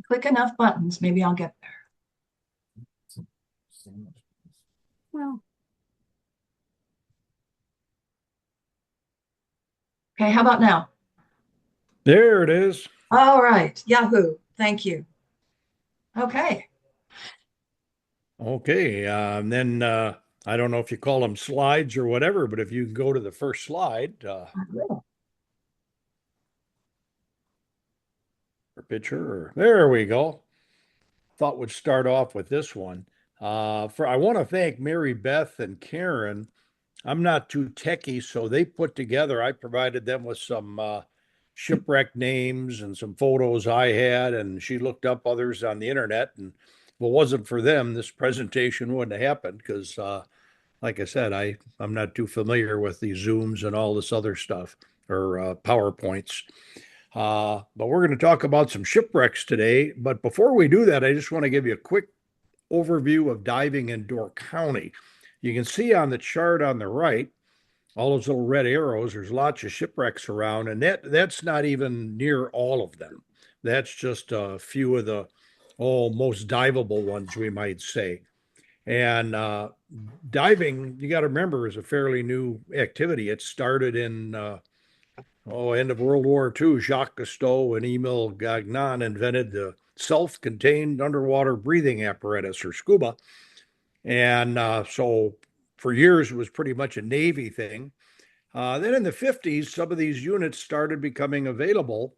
Click enough buttons, maybe I'll get there. Well, okay, how about now? There it is. All right, Yahoo. Thank you. Okay. Okay. And then I don't know if you call them slides or whatever, but if you can go to the first slide or picture, or there we go. Thought we'd start off with this one. I want to thank Mary Beth and Karen. I'm not too techy, so they put together. I provided them with some shipwreck names and some photos I had, and she looked up others on the internet. And if it wasn't for them, this presentation wouldn't have happened because like I said, I'm not too familiar with these Zooms and all this other stuff or PowerPoints. But we're going to talk about some shipwrecks today. But before we do that, I just want to give you a quick overview of diving in Door County. You can see on the chart on the right, all those little red arrows, there's lots of shipwrecks around, and that's not even near all of them. That's just a few of the most diveable ones, we might say. And diving, you got to remember, is a fairly new activity. It started in end of World War II. Jacques Cousteau and Emile Gagnon invented the self-contained underwater breathing apparatus, or scuba. And so for years, it was pretty much a Navy thing. Then in the 50s, some of these units started becoming available,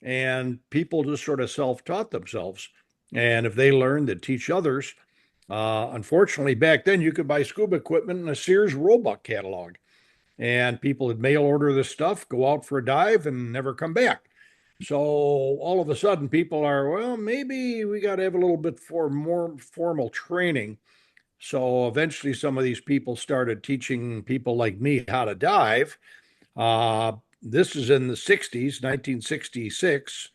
and people just sort of self-taught themselves. And if they learned to teach others, unfortunately, back then you could buy scuba equipment in a Sears Roebuck catalog, and people would mail order this stuff, go out for a dive, and never come back. So all of a sudden, people are, well, maybe we got to have a little bit for more formal training. So eventually, some of these people started teaching people like me how to dive. This is in the 60s, 1966.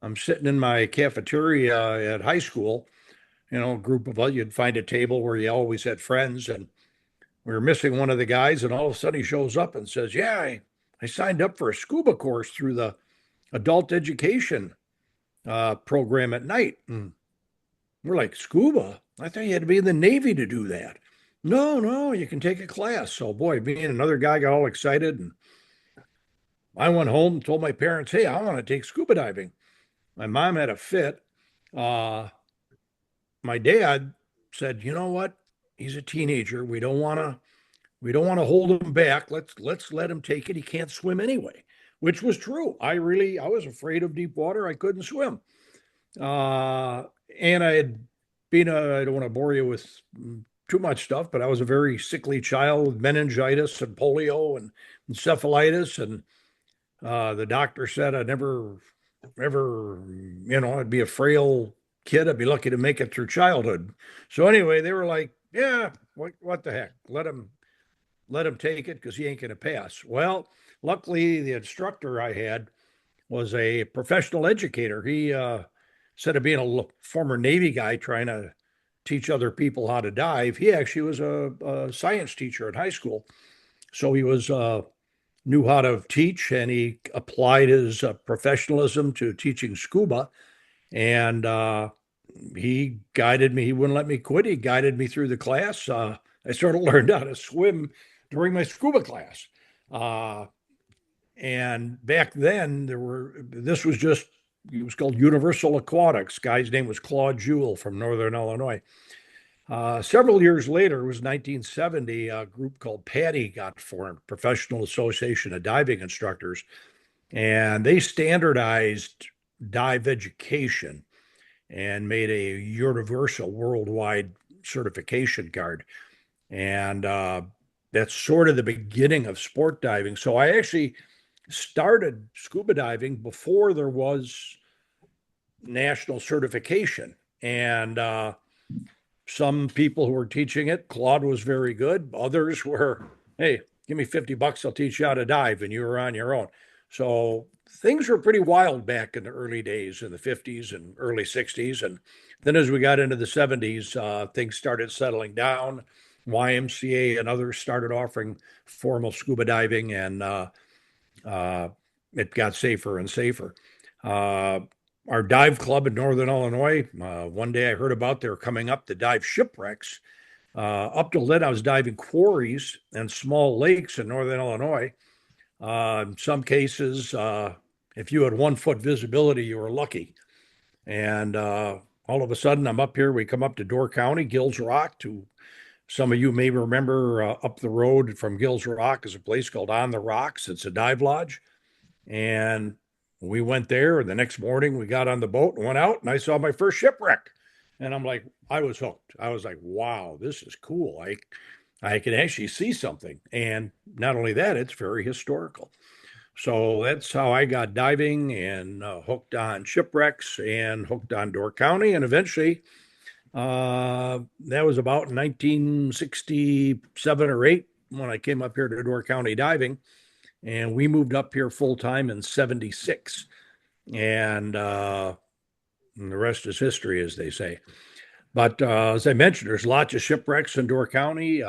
I'm sitting in my cafeteria at high school, a group of us. You'd find a table where you always had friends, and we were missing one of the guys, and all of a sudden he shows up and says, "Yeah, I signed up for a scuba course through the adult education program at night." And we're like, "Scuba? I thought you had to be in the Navy to do that." No, no, you can take a class. So, boy, me and another guy got all excited, and I went home and told my parents, "Hey, I want to take scuba diving." My mom had a fit. Uh, my dad said, "You know what? He's a teenager. We don't want to hold him back. Let's let him take it. He can't swim anyway," which was true. I was afraid of deep water. I couldn't swim. Uh, and I had I don't want to bore you with too much stuff, but I was a very sickly child with meningitis and polio and encephalitis. And the doctor said I'd never, ever, I'd be a frail kid. I'd be lucky to make it through childhood. So anyway, they were like, yeah, what the heck? Let him take it because he ain't going to pass. Well, luckily, the instructor I had was a professional educator. He, instead of being a former Navy guy trying to teach other people how to dive, he actually was a science teacher at high school. So he was knew how to teach, and he applied his professionalism to teaching scuba. And he guided me. He wouldn't let me quit. He guided me through the class. I sort of learned how to swim during my scuba class. Uh, and back then, this was just, it was called Universal Aquatics. Guy's name was Claude Jewell from Northern Illinois. Several years later, it was 1970, a group called PADI got formed, Professional Association of Diving Instructors, and they standardized dive education and made a universal worldwide certification card. And that's sort of the beginning of sport diving. So I actually started scuba diving before there was national certification. And some people who were teaching it, Claude was very good. Others were, hey, give me $50, I'll teach you how to dive, and you were on your own. So things were pretty wild back in the early days in the 50s and early 60s. And then as we got into the 70s, things started settling down. YMCA and others started offering formal scuba diving, and uh, it got safer and safer. Uh, our dive club in Northern Illinois. One day I heard about they were coming up to dive shipwrecks. Up till then, I was diving quarries and small lakes in Northern Illinois. In some cases, if you had 1 foot visibility, you were lucky. And all of a sudden, I'm up here. We come up to Door County, Gills Rock. To some of you may remember, up the road from Gills Rock is a place called On the Rocks. It's a dive lodge. And we went there. And the next morning, we got on the boat and went out, and I saw my first shipwreck. And I'm like, I was hooked. I was like, wow, this is cool. I can actually see something. And not only that, it's very historical. So that's how I got diving and hooked on shipwrecks and hooked on Door County. And eventually, that was about 1967 or 8 when I came up here to Door County diving. And we moved up here full time in 76. And the rest is history, as they say. But as I mentioned, there's lots of shipwrecks in Door County.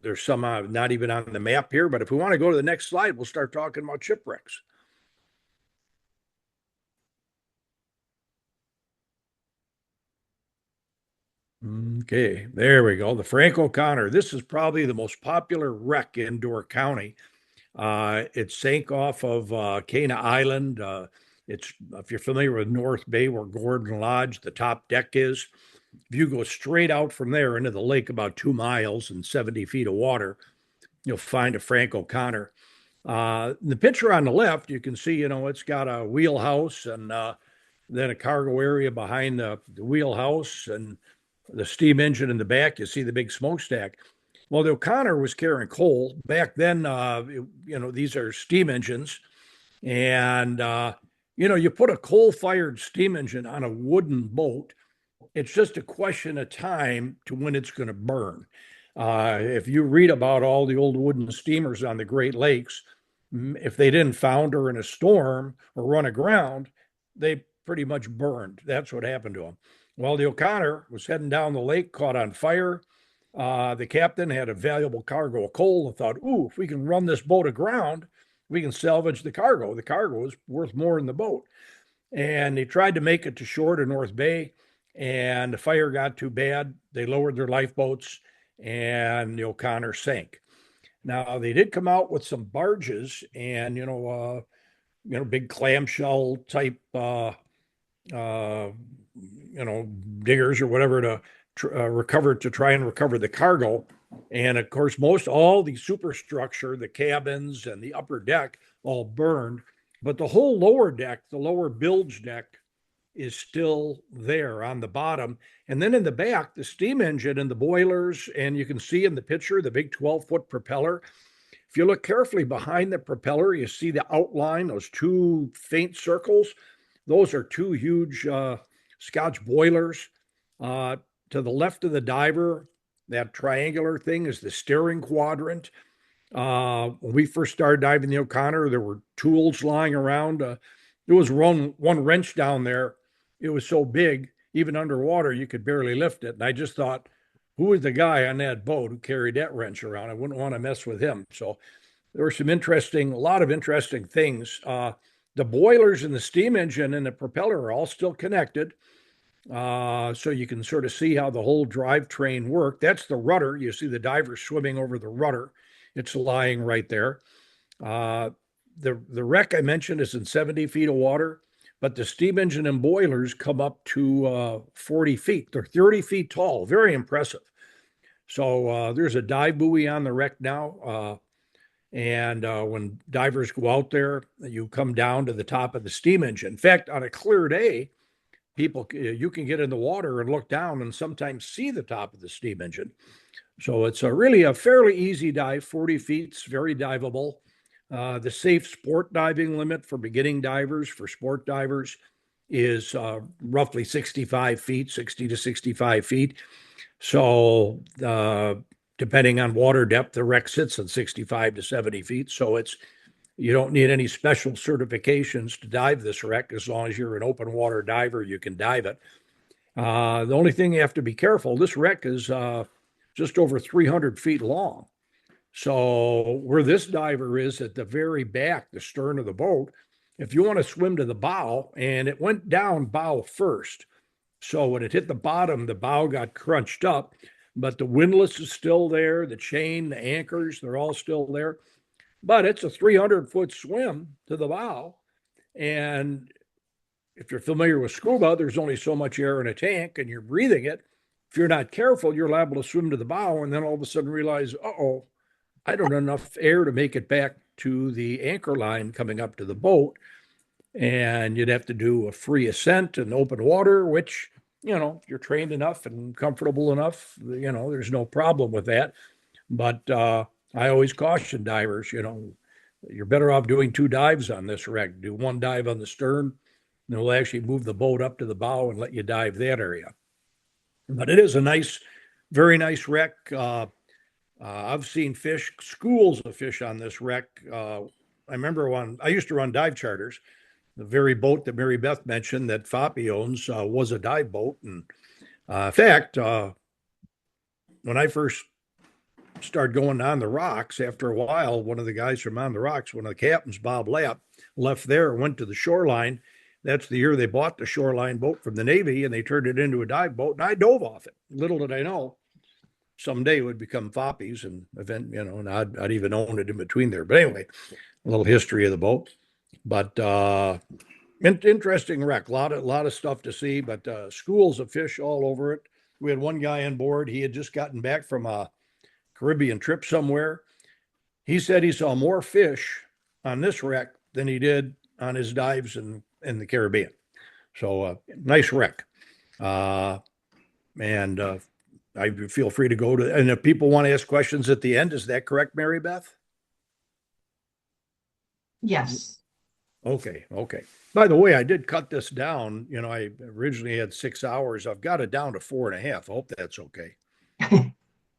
There's some not even on the map here, but if we want to go to the next slide, we'll start talking about shipwrecks. Okay, there we go. The Frank O'Connor. This is probably the most popular wreck in Door County. It sank off of Cana Island. It's if you're familiar with North Bay, where Gordon Lodge, the top deck is. If you go straight out from there into the lake about 2 miles and 70 feet of water, you'll find a Frank O'Connor. The picture on the left, you can see, it's got a wheelhouse and then a cargo area behind the wheelhouse and the steam engine in the back. You see the big smokestack. Well, the O'Connor was carrying coal. Back then, these are steam engines. And, you put a coal-fired steam engine on a wooden boat, it's just a question of time to when it's going to burn. If you read about all the old wooden steamers on the Great Lakes, if they didn't founder in a storm or run aground, they pretty much burned. That's what happened to them. Well, the O'Connor was heading down the lake, caught on fire. The captain had a valuable cargo of coal and thought, ooh, if we can run this boat aground, we can salvage the cargo. The cargo is worth more than the boat. And they tried to make it to shore to North Bay, and the fire got too bad. They lowered their lifeboats, and the O'Connor sank. Now, they did come out with some barges and, big clamshell type, diggers or whatever to try and recover the cargo. And of course, all the superstructure, the cabins and the upper deck all burned, but the whole lower deck, the lower bilge deck, is still there on the bottom. And then in the back, the steam engine and the boilers, and you can see in the picture the big 12-foot propeller. If you look carefully behind the propeller, you see the outline, those 2 faint circles. Those are 2 huge Scotch boilers. To the left of the diver, that triangular thing is the steering quadrant. When we first started diving the O'Connor, there were tools lying around. There was one wrench down there. It was so big, even underwater, you could barely lift it. And I just thought, who was the guy on that boat who carried that wrench around? I wouldn't want to mess with him. So there were a lot of interesting things. The boilers and the steam engine and the propeller are all still connected. So you can sort of see how the whole drivetrain worked. That's the rudder. You see the diver swimming over the rudder. It's lying right there. The wreck I mentioned is in 70 feet of water, but the steam engine and boilers come up to 40 feet. They're 30 feet tall. Very impressive. So there's a dive buoy on the wreck now. And when divers go out there, you come down to the top of the steam engine. In fact, on a clear day, you can get in the water and look down and sometimes see the top of the steam engine. So it's really a fairly easy dive. 40 feet, it's very diveable. The safe sport diving limit for beginning divers, for sport divers, is roughly 65 feet, 60 to 65 feet. So depending on water depth, the wreck sits at 65 to 70 feet. So you don't need any special certifications to dive this wreck. As long as you're an open water diver, you can dive it. The only thing you have to be careful, this wreck is just over 300 feet long. So where this diver is at the very back, the stern of the boat, if you want to swim to the bow, and it went down bow first. So when it hit the bottom, the bow got crunched up, but the windlass is still there, the chain, the anchors, they're all still there. But it's a 300-foot swim to the bow. And if you're familiar with scuba, there's only so much air in a tank and you're breathing it. If you're not careful, you're liable to swim to the bow and then all of a sudden realize, uh-oh, I don't have enough air to make it back to the anchor line coming up to the boat. And you'd have to do a free ascent in open water, which, if you're trained enough and comfortable enough, there's no problem with that. But I always caution divers, you're better off doing 2 dives on this wreck. Do 1 dive on the stern, and they'll actually move the boat up to the bow and let you dive that area. But it is a nice, very nice wreck. I've seen fish, schools of fish on this wreck. I remember I used to run dive charters. The very boat that Mary Beth mentioned that Foppy owns was a dive boat. And in fact, when I first started going on the rocks, after a while, one of the guys from On the Rocks, one of the captains, Bob Lapp, left there and went to the Shoreline. That's the year they bought the Shoreline boat from the Navy, and they turned it into a dive boat, and I dove off it. Little did I know, someday it would become Foppy's, and and I'd even own it in between there. But anyway, a little history of the boat. But interesting wreck, a lot of stuff to see, but schools of fish all over it. We had one guy on board. He had just gotten back from a Caribbean trip somewhere. He said he saw more fish on this wreck than he did on his dives in the Caribbean. So nice wreck. And I feel free to go to, and if people want to ask questions at the end, is that correct, Mary Beth? Yes. Okay. By the way, I did cut this down. I originally had 6 hours. I've got it down to 4.5. I hope that's okay.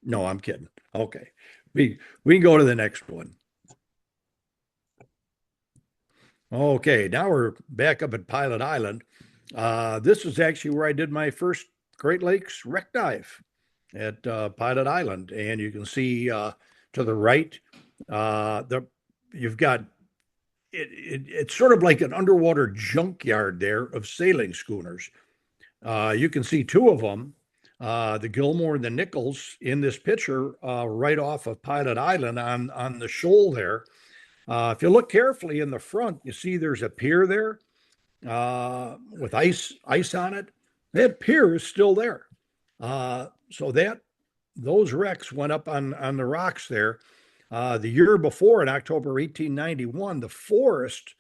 No, I'm kidding. Okay. We can go to the next one. Okay, now we're back up at Pilot Island. This is actually where I did my first Great Lakes wreck dive at Pilot Island. And you can see to the right, you've got it's sort of like an underwater junkyard there of sailing schooners. You can see 2 of them, the Gilmore and the Nichols, in this picture right off of Pilot Island on the shoal there. If you look carefully in the front, you see there's a pier there with ice on it. That pier is still there. So those wrecks went up on the rocks there. The year before, in October 1891, the Forest,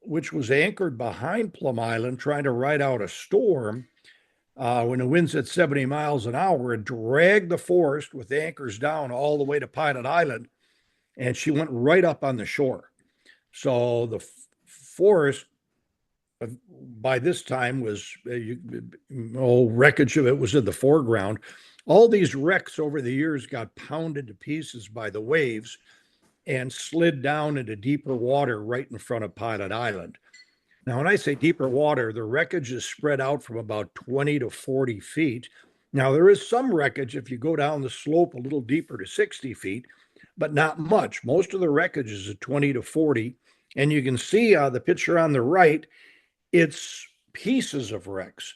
which was anchored behind Plum Island, trying to ride out a storm, when the wind's at 70 miles an hour, it dragged the Forest with anchors down all the way to Pilot Island, and she went right up on the shore. So the Forest, by this time, was wreckage of it was in the foreground. All these wrecks over the years got pounded to pieces by the waves and slid down into deeper water right in front of Pilot Island. Now, when I say deeper water, the wreckage is spread out from about 20 to 40 feet. Now, there is some wreckage if you go down the slope a little deeper to 60 feet, but not much. Most of the wreckage is at 20 to 40. And you can see the picture on the right, it's pieces of wrecks.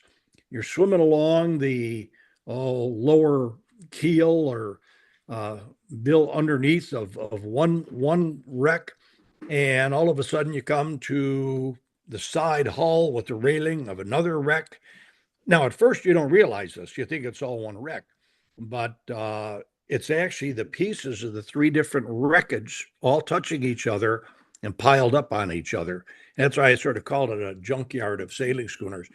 You're swimming along the lower keel or bill underneath of one wreck, and all of a sudden you come to the side hull with the railing of another wreck. Now, at first you don't realize this. You think it's all one wreck, but it's actually the pieces of the 3 different wreckage all touching each other and piled up on each other. That's why I sort of called it a junkyard of sailing schooners.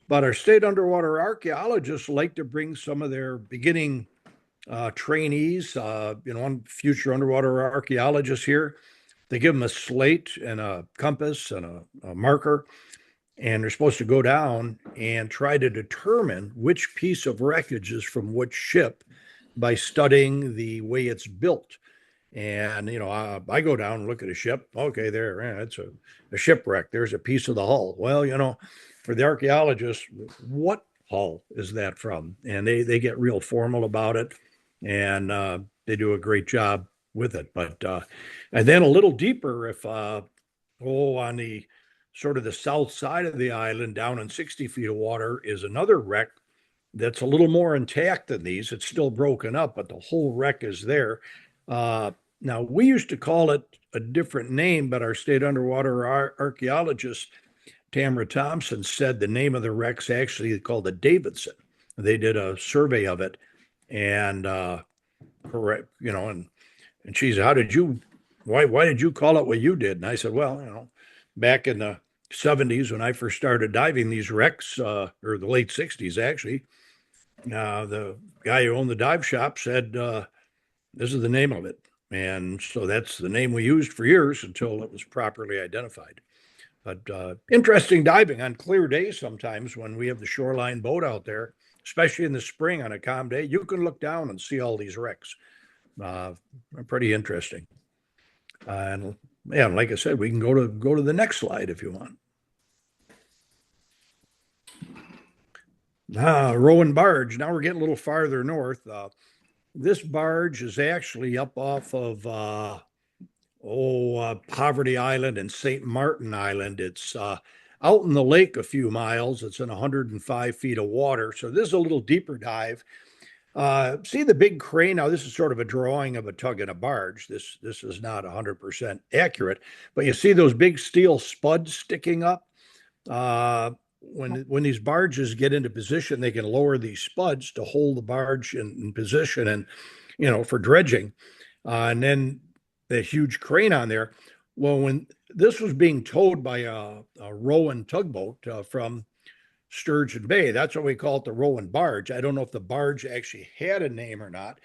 But our state underwater archaeologists like to bring some of their beginning trainees, one future underwater archaeologist here. They give them a slate and a compass and a marker, and they're supposed to go down and try to determine which piece of wreckage is from which ship by studying the way it's built. And, I go down and look at a ship. Okay, it's a shipwreck. There's a piece of the hull. Well, for the archaeologists, what hull is that from? And they get real formal about it, and they do a great job with it. But and then a little deeper, if On the sort of the south side of the island, down in 60 feet of water, is another wreck that's a little more intact than these. It's still broken up, but the whole wreck is there. Now, we used to call it a different name, but our state underwater archaeologist, Tamara Thompson, said the name of the wreck's actually called the Davidson. They did a survey of it, and correct, and she said, "How did you? Why did you call it what you did?" And I said, "Well, back in the '70s when I first started diving these wrecks, or the late '60s actually, the guy who owned the dive shop said this is the name of it, and so that's the name we used for years until it was properly identified." But interesting diving on clear days sometimes when we have the shoreline boat out there, especially in the spring on a calm day. You can look down and see all these wrecks. Uh, Pretty interesting. And yeah, like I said, we can go to the next slide if you want. Rowan barge. Now we're getting a little farther north. This barge is actually up off of Poverty Island and St. Martin Island. It's out in the lake a few miles. It's in 105 feet of water. So this is a little deeper dive. See the big crane? Now, this is sort of a drawing of a tug and a barge. This is not 100% accurate, but you see those big steel spuds sticking up. When these barges get into position, they can lower these spuds to hold the barge in position and, for dredging. And then the huge crane on there. Well, when this was being towed by a Rowan tugboat from Sturgeon Bay, that's what we call it, the Rowan barge. I don't know if the barge actually had a name or not.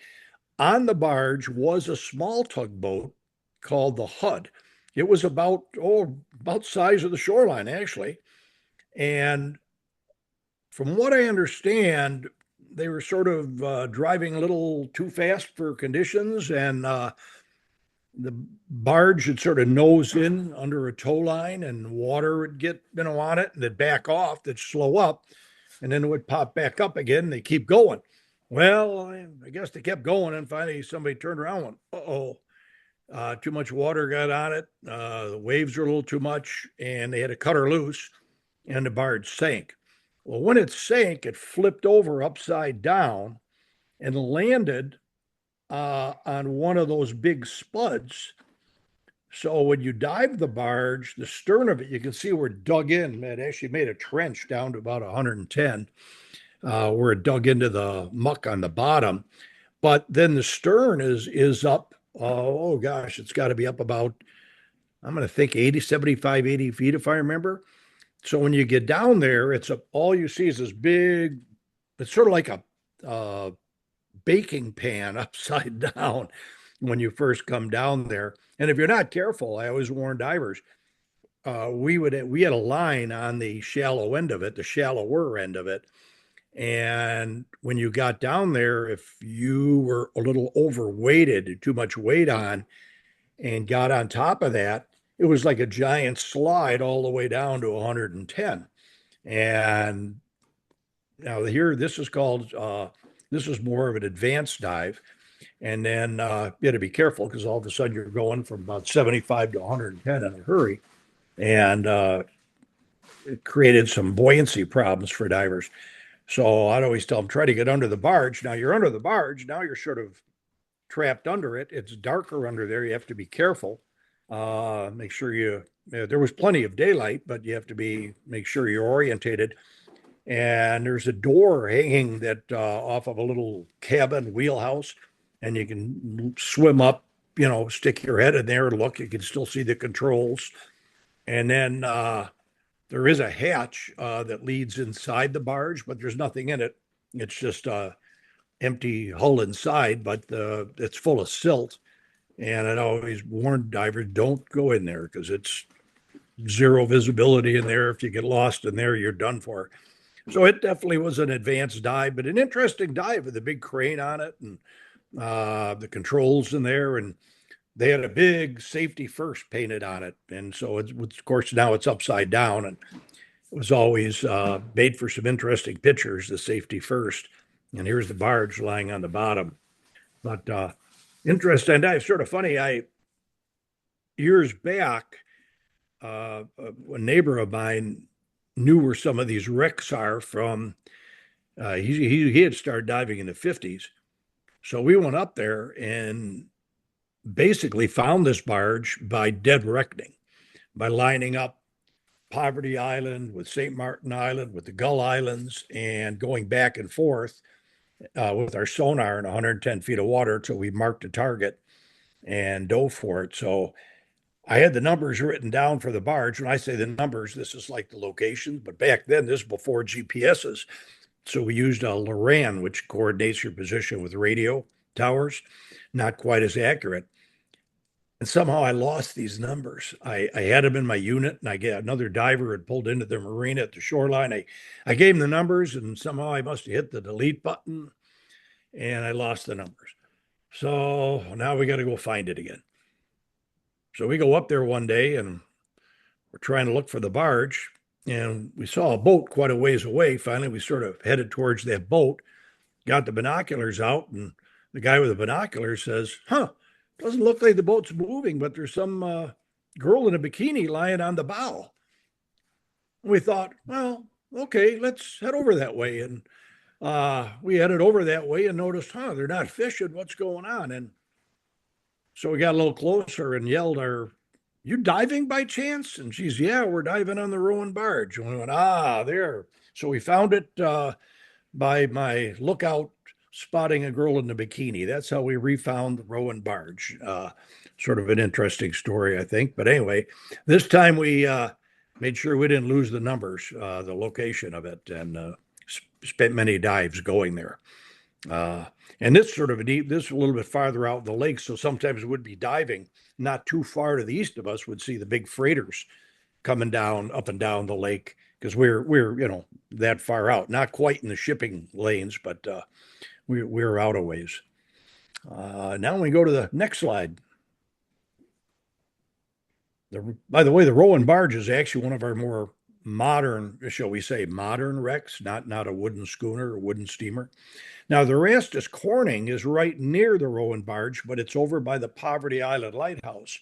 On the barge was a small tugboat called the Hud. It was about size of the shoreline actually, and from what I understand, they were sort of driving a little too fast for conditions, and the barge would sort of nose in under a tow line, and water would get on it, and it'd back off, it'd slow up, and then it would pop back up again. And they keep going. Well, I guess they kept going, and finally somebody turned around and went, too much water got on it. The waves were a little too much, and they had to cut her loose, and the barge sank. Well, when it sank, it flipped over upside down and landed on one of those big spuds. So when you dive the barge, the stern of it, you can see where it dug in. It actually made a trench down to about 110, where it dug into the muck on the bottom. But then the stern is up. Oh gosh, it's got to be up about, I'm going to think 80, 75, 80 feet if I remember. So when you get down there, it's up. All you see is this big. It's sort of like a baking pan upside down when you first come down there. And if you're not careful, I always warn divers, we had a line on the shallow end of it, the shallower end of it. And when you got down there, if you were a little overweighted, too much weight on, and got on top of that, it was like a giant slide all the way down to 110. And now here, this is called, this is more of an advanced dive. And then you had to be careful because all of a sudden you're going from about 75 to 110 in a hurry. And it created some buoyancy problems for divers. So I'd always tell them, try to get under the barge. Now you're under the barge. Now you're sort of trapped under it. It's darker under there. You have to be careful. Make sure there was plenty of daylight, but you have to make sure you're orientated. And there's a door hanging that off of a little cabin wheelhouse, and you can swim up, stick your head in there and look. You can still see the controls. And then there is a hatch that leads inside the barge, but there's nothing in it. It's just a empty hull inside, but it's full of silt. And I'd always warn divers, don't go in there because it's zero visibility in there. If you get lost in there, you're done for. So it definitely was an advanced dive, but an interesting dive with a big crane on it and the controls in there. And they had a big safety first painted on it. And so it's, of course, now it's upside down, and it was always made for some interesting pictures, the safety first. And here's the barge lying on the bottom. But interesting dive, sort of funny. Years back, a neighbor of mine knew where some of these wrecks are from. He had started diving in the 50s. So we went up there and basically found this barge by dead reckoning, by lining up Poverty Island with St. Martin Island, with the Gull Islands, and going back and forth with our sonar in 110 feet of water till we marked a target and dove for it. So I had the numbers written down for the barge. When I say the numbers, this is like the location, but back then, this is before GPSs. So we used a Loran, which coordinates your position with radio towers, not quite as accurate. And somehow I lost these numbers. I had them in my unit, and I get another diver had pulled into the marina at the shoreline. I gave him the numbers, and somehow I must have hit the delete button, and I lost the numbers. So now we got to go find it again. So we go up there one day, and we're trying to look for the barge, and we saw a boat quite a ways away. Finally, we sort of headed towards that boat, got the binoculars out, and the guy with the binoculars says, "Huh, doesn't look like the boat's moving, but there's some girl in a bikini lying on the bow." We thought, well, okay, let's head over that way. And we headed over that way and noticed, they're not fishing. What's going on? And so we got a little closer and yelled, "Are you diving by chance?" And she's, "Yeah, we're diving on the Rowan barge." And we went, there. So we found it by my lookout spotting a girl in the bikini. That's how we refound the Rowan barge. Sort of an interesting story, I think. But anyway, this time we made sure we didn't lose the numbers, the location of it, and spent many dives going there. And this sort of deep, this a little bit farther out in the lake. So sometimes we'd be diving not too far to the east of us, would see the big freighters coming down up and down the lake because we're that far out, not quite in the shipping lanes, but we're out a ways. Now we go to the next slide. By the way, the Rowan barge is actually one of our more modern, shall we say, modern wrecks, not a wooden schooner or wooden steamer. Now, the Rastus Corning is right near the Rowan barge, but it's over by the Poverty Island Lighthouse.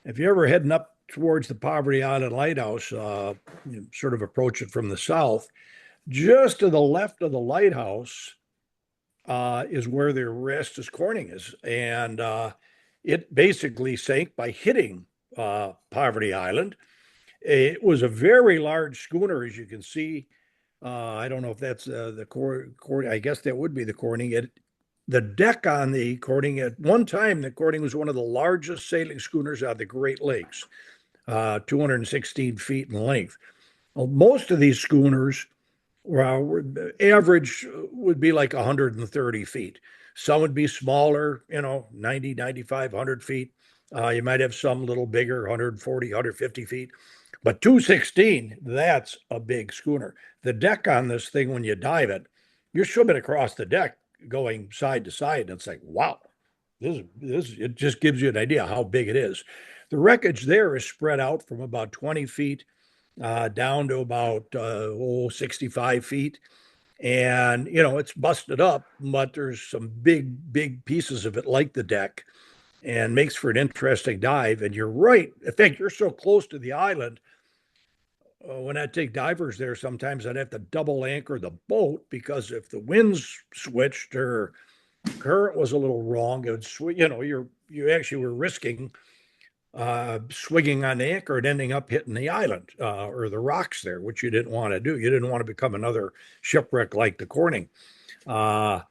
If you're ever heading up towards the Poverty Island Lighthouse, you sort of approach it from the south, just to the left of the lighthouse is where the Rastus Corning is. And it basically sank by hitting Poverty Island. It was a very large schooner, as you can see. I don't know if that's the Corning. I guess that would be the Corning. The deck on the Corning, at one time, the Corning was one of the largest sailing schooners out of the Great Lakes, 216 feet in length. Well, most of these schooners were average would be like 130 feet. Some would be smaller, 90, 95, 100 feet. You might have some a little bigger, 140, 150 feet. But 216, that's a big schooner. The deck on this thing, when you dive it, you're swimming across the deck going side to side. And it's like, wow, it just gives you an idea how big it is. The wreckage there is spread out from about 20 feet down to about 65 feet. And, it's busted up, but there's some big pieces of it, like the deck, and makes for an interesting dive. And you're right. In fact, you're so close to the island. When I take divers there, sometimes I'd have to double anchor the boat because if the winds switched or current was a little wrong, it would, you actually were risking swinging on the anchor and ending up hitting the island or the rocks there, which you didn't want to do. You didn't want to become another shipwreck like the Corning. So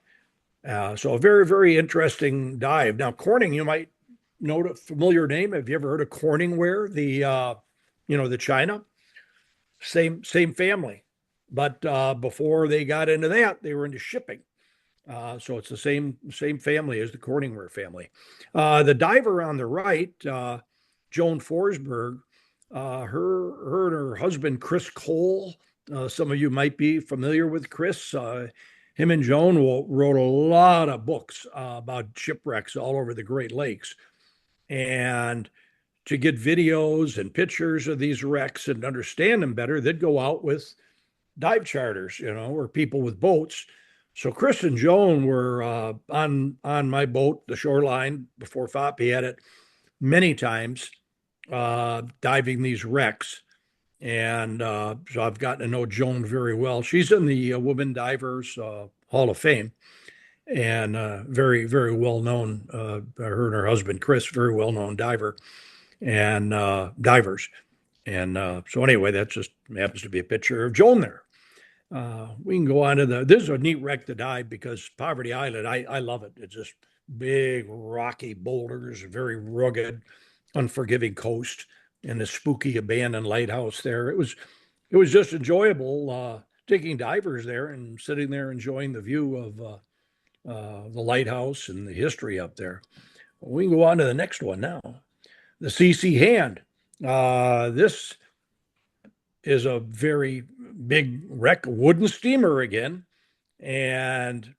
a very, very interesting dive. Now, Corning, you might note a familiar name. Have you ever heard of Corningware? The China, same family, but before they got into that, they were into shipping. So it's the same family as the Corningware family. The diver on the right, Joan Forsberg, her and her husband Chris Cole. Some of you might be familiar with Chris. Him and Joan wrote a lot of books about shipwrecks all over the Great Lakes. And to get videos and pictures of these wrecks and understand them better, they'd go out with dive charters, or people with boats. So Chris and Joan were on my boat, the Shoreline, before Foppy had it many times. diving these wrecks. And so I've gotten to know Joan very well. She's in the Women Divers Hall of Fame, and very, very well known. Her and her husband, Chris, very well known diver and divers. And so, anyway, that just happens to be a picture of Joan there. We can go on to this is a neat wreck to dive because Poverty Island, I love it. It's just big, rocky boulders, very rugged, unforgiving coast, and a spooky abandoned lighthouse there. It was just enjoyable taking divers there and sitting there enjoying the view of the lighthouse and the history up there. We can go on to the next one now. The CC Hand. This is a very big wreck, wooden steamer again, and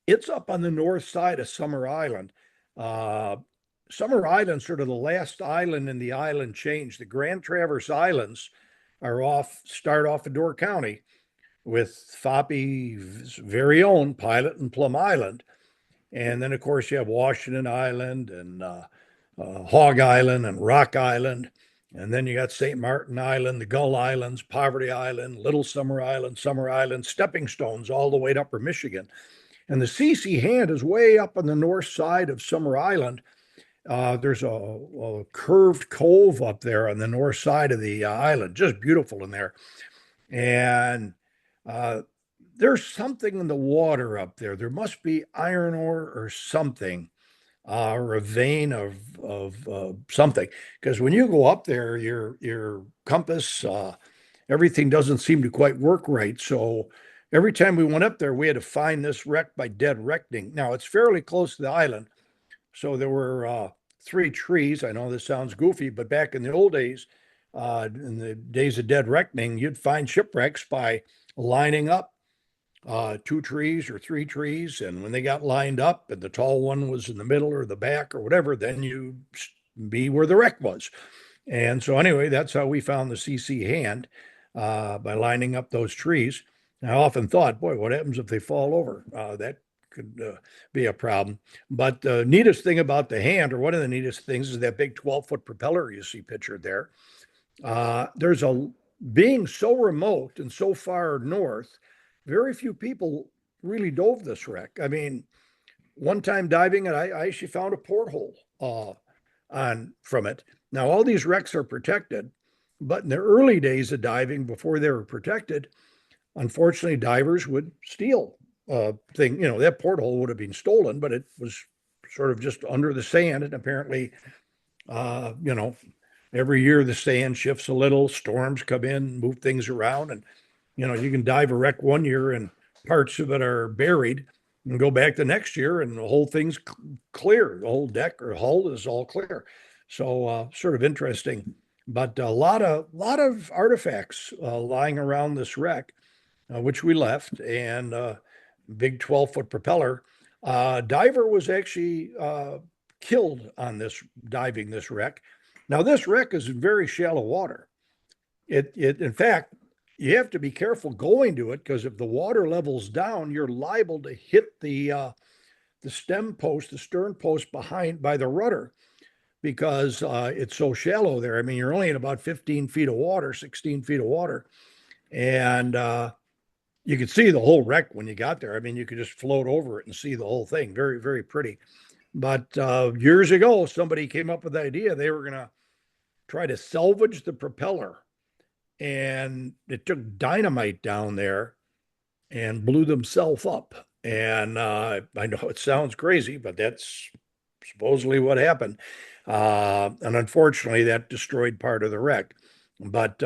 it's up on the north side of Summer Island. Uh, Summer Island, sort of the last island in the island change. The Grand Traverse Islands start off in Door County with Foppy's very own Pilot and Plum Island. And then, of course, you have Washington Island and Hog Island and Rock Island. And then you got St. Martin Island, the Gull Islands, Poverty Island, Little Summer Island, stepping stones all the way to Upper Michigan. And the CC Hand is way up on the north side of Summer Island. There's a curved cove up there on the north side of the island, just beautiful in there. And there's something in the water up there. There must be iron ore or something, or a vein of something. Because when you go up there, your compass, everything doesn't seem to quite work right. So every time we went up there, we had to find this wreck by dead reckoning. Now it's fairly close to the island, so there were 3 trees. I know this sounds goofy, but back in the old days, in the days of dead reckoning, you'd find shipwrecks by lining up 2 trees or 3 trees. And when they got lined up and the tall one was in the middle or the back or whatever, then you be where the wreck was. And so anyway, that's how we found the CC Hand, by lining up those trees. And I often thought, boy, what happens if they fall over? That could be a problem. But the neatest thing about the Hand, or one of the neatest things, is that big 12-foot propeller you see pictured there. There's being so remote and so far north, very few people really dove this wreck. I mean, one time diving, and I actually found a porthole from it. Now, all these wrecks are protected, but in the early days of diving, before they were protected, unfortunately, divers would steal thing. That porthole would have been stolen, but it was sort of just under the sand, and apparently, every year the sand shifts a little, storms come in, move things around, and you can dive a wreck one year and parts of it are buried, and go back the next year and the whole thing's clear. The whole deck or hull is all clear. So sort of interesting, but a lot of artifacts lying around this wreck, which we left, and big 12-foot propeller. Diver was actually killed on diving this wreck. Now, this wreck is in very shallow water. In fact, you have to be careful going to it, because if the water level's down, you're liable to hit the stern post behind by the rudder, because it's so shallow there. I mean, you're only in about 15 feet of water, 16 feet of water, and you could see the whole wreck when you got there. I mean, you could just float over it and see the whole thing. Very, very pretty. But years ago, somebody came up with the idea they were going to try to salvage the propeller, and it took dynamite down there and blew themselves up. And I know it sounds crazy, but that's supposedly what happened. And unfortunately, that destroyed part of the wreck. But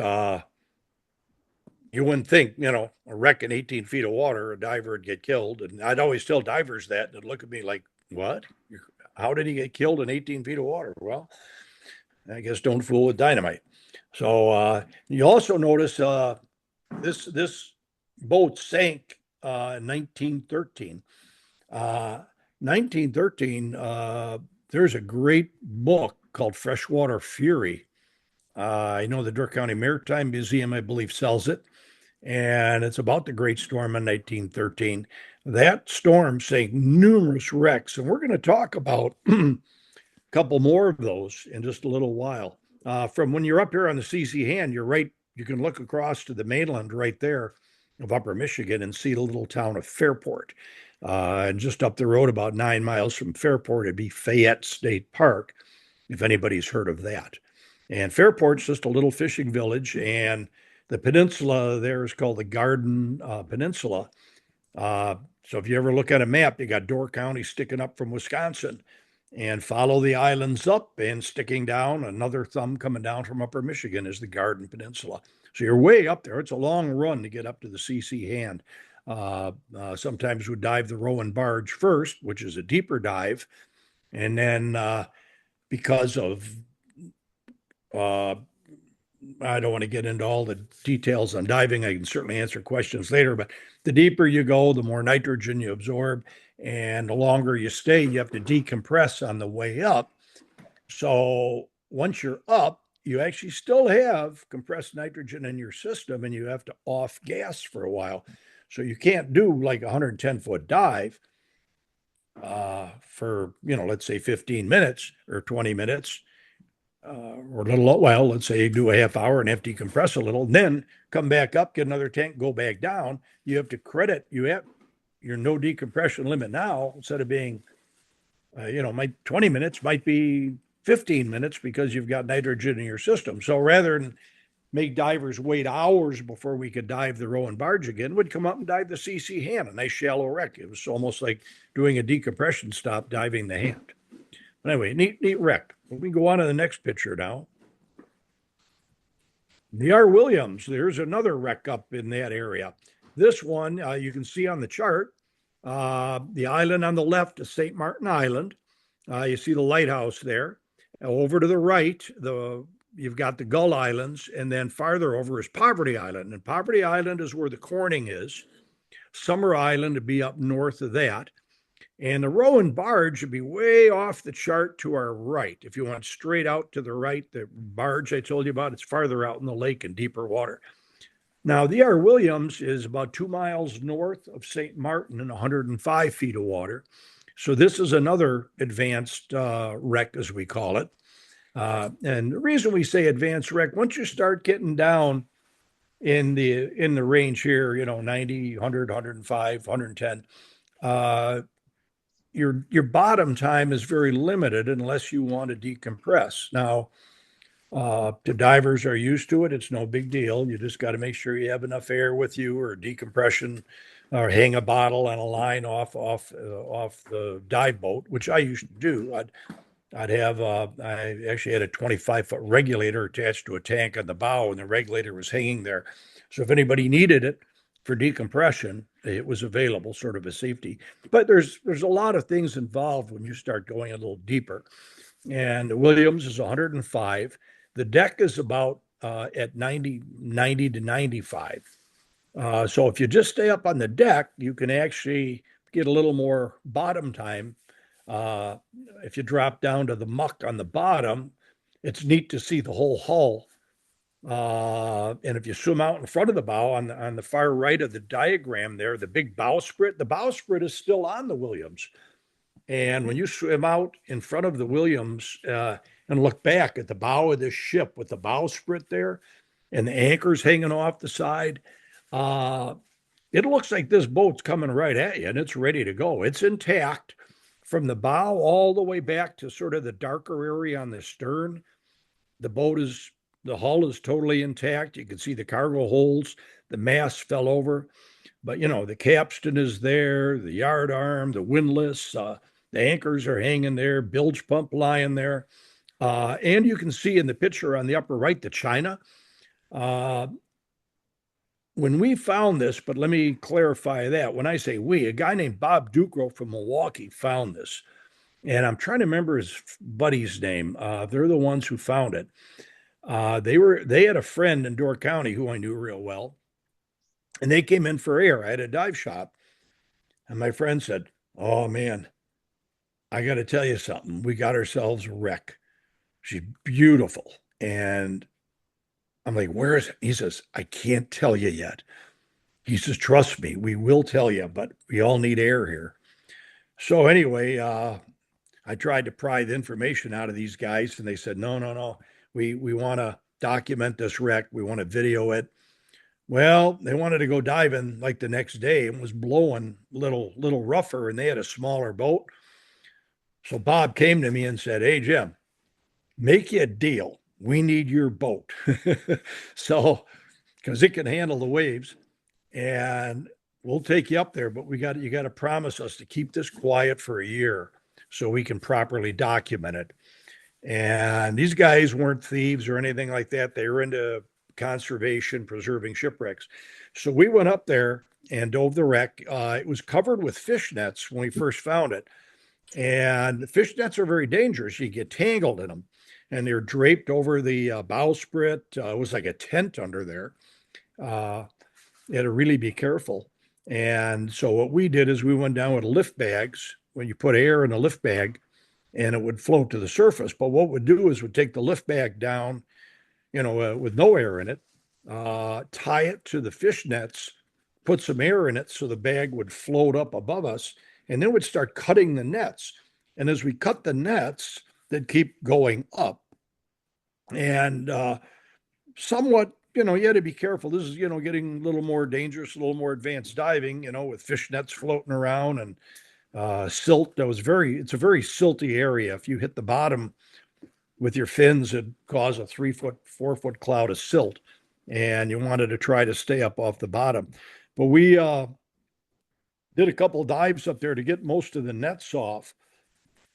you wouldn't think, a wreck in 18 feet of water, a diver would get killed. And I'd always tell divers that, and they'd look at me like, what? How did he get killed in 18 feet of water? Well, I guess don't fool with dynamite. So you also notice this boat sank in 1913. 1913, there's a great book called Freshwater Fury. I know the Door County Maritime Museum, I believe, sells it. And it's about the Great Storm in 1913. That storm sank numerous wrecks. And we're going to talk about couple more of those in just a little while. From when you're up here on the CC hand, you're right. You can look across to the mainland right there of Upper Michigan and see the little town of Fairport. And just up the road, about 9 miles from Fairport, it'd be Fayette State Park, if anybody's heard of that. And Fairport's just a little fishing village, and the peninsula there is called the Garden Peninsula. So if you ever look at a map, you got Door County sticking up from Wisconsin, and follow the islands up and sticking down, another thumb coming down from Upper Michigan is the Garden Peninsula. So you're way up there. It's a long run to get up to the CC hand. Sometimes we dive the Rowan Barge first, which is a deeper dive. And then because of, I don't want to get into all the details on diving. I can certainly answer questions later, but the deeper you go, the more nitrogen you absorb. And the longer you stay, you have to decompress on the way up. So once you're up, you actually still have compressed nitrogen in your system and you have to off gas for a while. So you can't do like a 110-foot dive for, let's say 15 minutes or 20 minutes or a little, well, let's say you do a half hour and have to decompress a little, and then come back up, get another tank, go back down. You have to credit, you have your no decompression limit now, instead of being, my 20 minutes might be 15 minutes because you've got nitrogen in your system. So rather than make divers wait hours before we could dive the Rowan Barge again, would come up and dive the CC hand, a nice shallow wreck. It was almost like doing a decompression stop, diving the hand. But anyway, neat wreck. We can go on to the next picture now. The R. Williams, there's another wreck up in that area. This one, you can see on the chart, the island on the left is St. Martin Island. You see the lighthouse there. Over to the right, you've got the Gull Islands, and then farther over is Poverty Island. And Poverty Island is where the Corning is. Summer Island would be up north of that. And the Rowan Barge would be way off the chart to our right. If you went straight out to the right, the barge I told you about, it's farther out in the lake in deeper water. Now, the R. Williams is about 2 miles north of St. Martin in 105 feet of water. So this is another advanced wreck, as we call it. And the reason we say advanced wreck, once you start getting down in the range here, 90, 100, 105, 110, your bottom time is very limited unless you want to decompress. Now, the divers are used to it. It's no big deal. You just got to make sure you have enough air with you, or decompression, or hang a bottle on a line off the dive boat, which I used to do. I'd have I actually had a 25-foot regulator attached to a tank on the bow, and the regulator was hanging there. So if anybody needed it for decompression, it was available, sort of a safety. But there's a lot of things involved when you start going a little deeper. And the Williams is 105. The deck is about at 90 to 95. So if you just stay up on the deck, you can actually get a little more bottom time. If you drop down to the muck on the bottom, it's neat to see the whole hull. And if you swim out in front of the bow on the far right of the diagram there, the big bowsprit, the bowsprit is still on the Williams. And when you swim out in front of the Williams and look back at the bow of this ship with the bowsprit there and the anchors hanging off the side, it looks like this boat's coming right at you and it's ready to go. It's intact from the bow all the way back to sort of the darker area on the stern. The hull is totally intact. You can see the cargo holds, the mast fell over, but the capstan is there, the yard arm, the windlass, the anchors are hanging there, bilge pump lying there. And you can see in the picture on the upper right, the China. When we found this, but let me clarify that. When I say we, a guy named Bob Ducro from Milwaukee found this. And I'm trying to remember his buddy's name. They're the ones who found it. They had a friend in Door County who I knew real well, and they came in for air. I had a dive shop, and my friend said, "Oh man, I got to tell you something. We got ourselves a wreck. She's beautiful." And I'm like, "Where is it?" He says, "I can't tell you yet." He says, "Trust me, we will tell you, but we all need air here." So anyway, I tried to pry the information out of these guys, and they said, no, no, no. We want to document this wreck. We want to video it. Well, they wanted to go diving like the next day and was blowing little rougher, and they had a smaller boat. So Bob came to me and said, "Hey Jim, make you a deal. We need your boat." So because it can handle the waves, and we'll take you up there, but you got to promise us to keep this quiet for a year so we can properly document it. And these guys weren't thieves or anything like that. They were into conservation, preserving shipwrecks. So we went up there and dove the wreck. It was covered with fish nets when we first found it. And the fish nets are very dangerous. You get tangled in them. And they're draped over the bowsprit. It was like a tent under there. You had to really be careful. And so what we did is we went down with lift bags. When you put air in a lift bag, and it would float to the surface. But what we'd do is we'd take the lift bag down, with no air in it, tie it to the fish nets, put some air in it so the bag would float up above us, and then we'd start cutting the nets. And as we cut the nets, they'd keep going up. And somewhat, you had to be careful. This is, getting a little more dangerous, a little more advanced diving, with fish nets floating around and silt. It's a very silty area. If you hit the bottom with your fins, it'd cause a 3 foot, 4 foot cloud of silt, and you wanted to try to stay up off the bottom. But we did a couple of dives up there to get most of the nets off,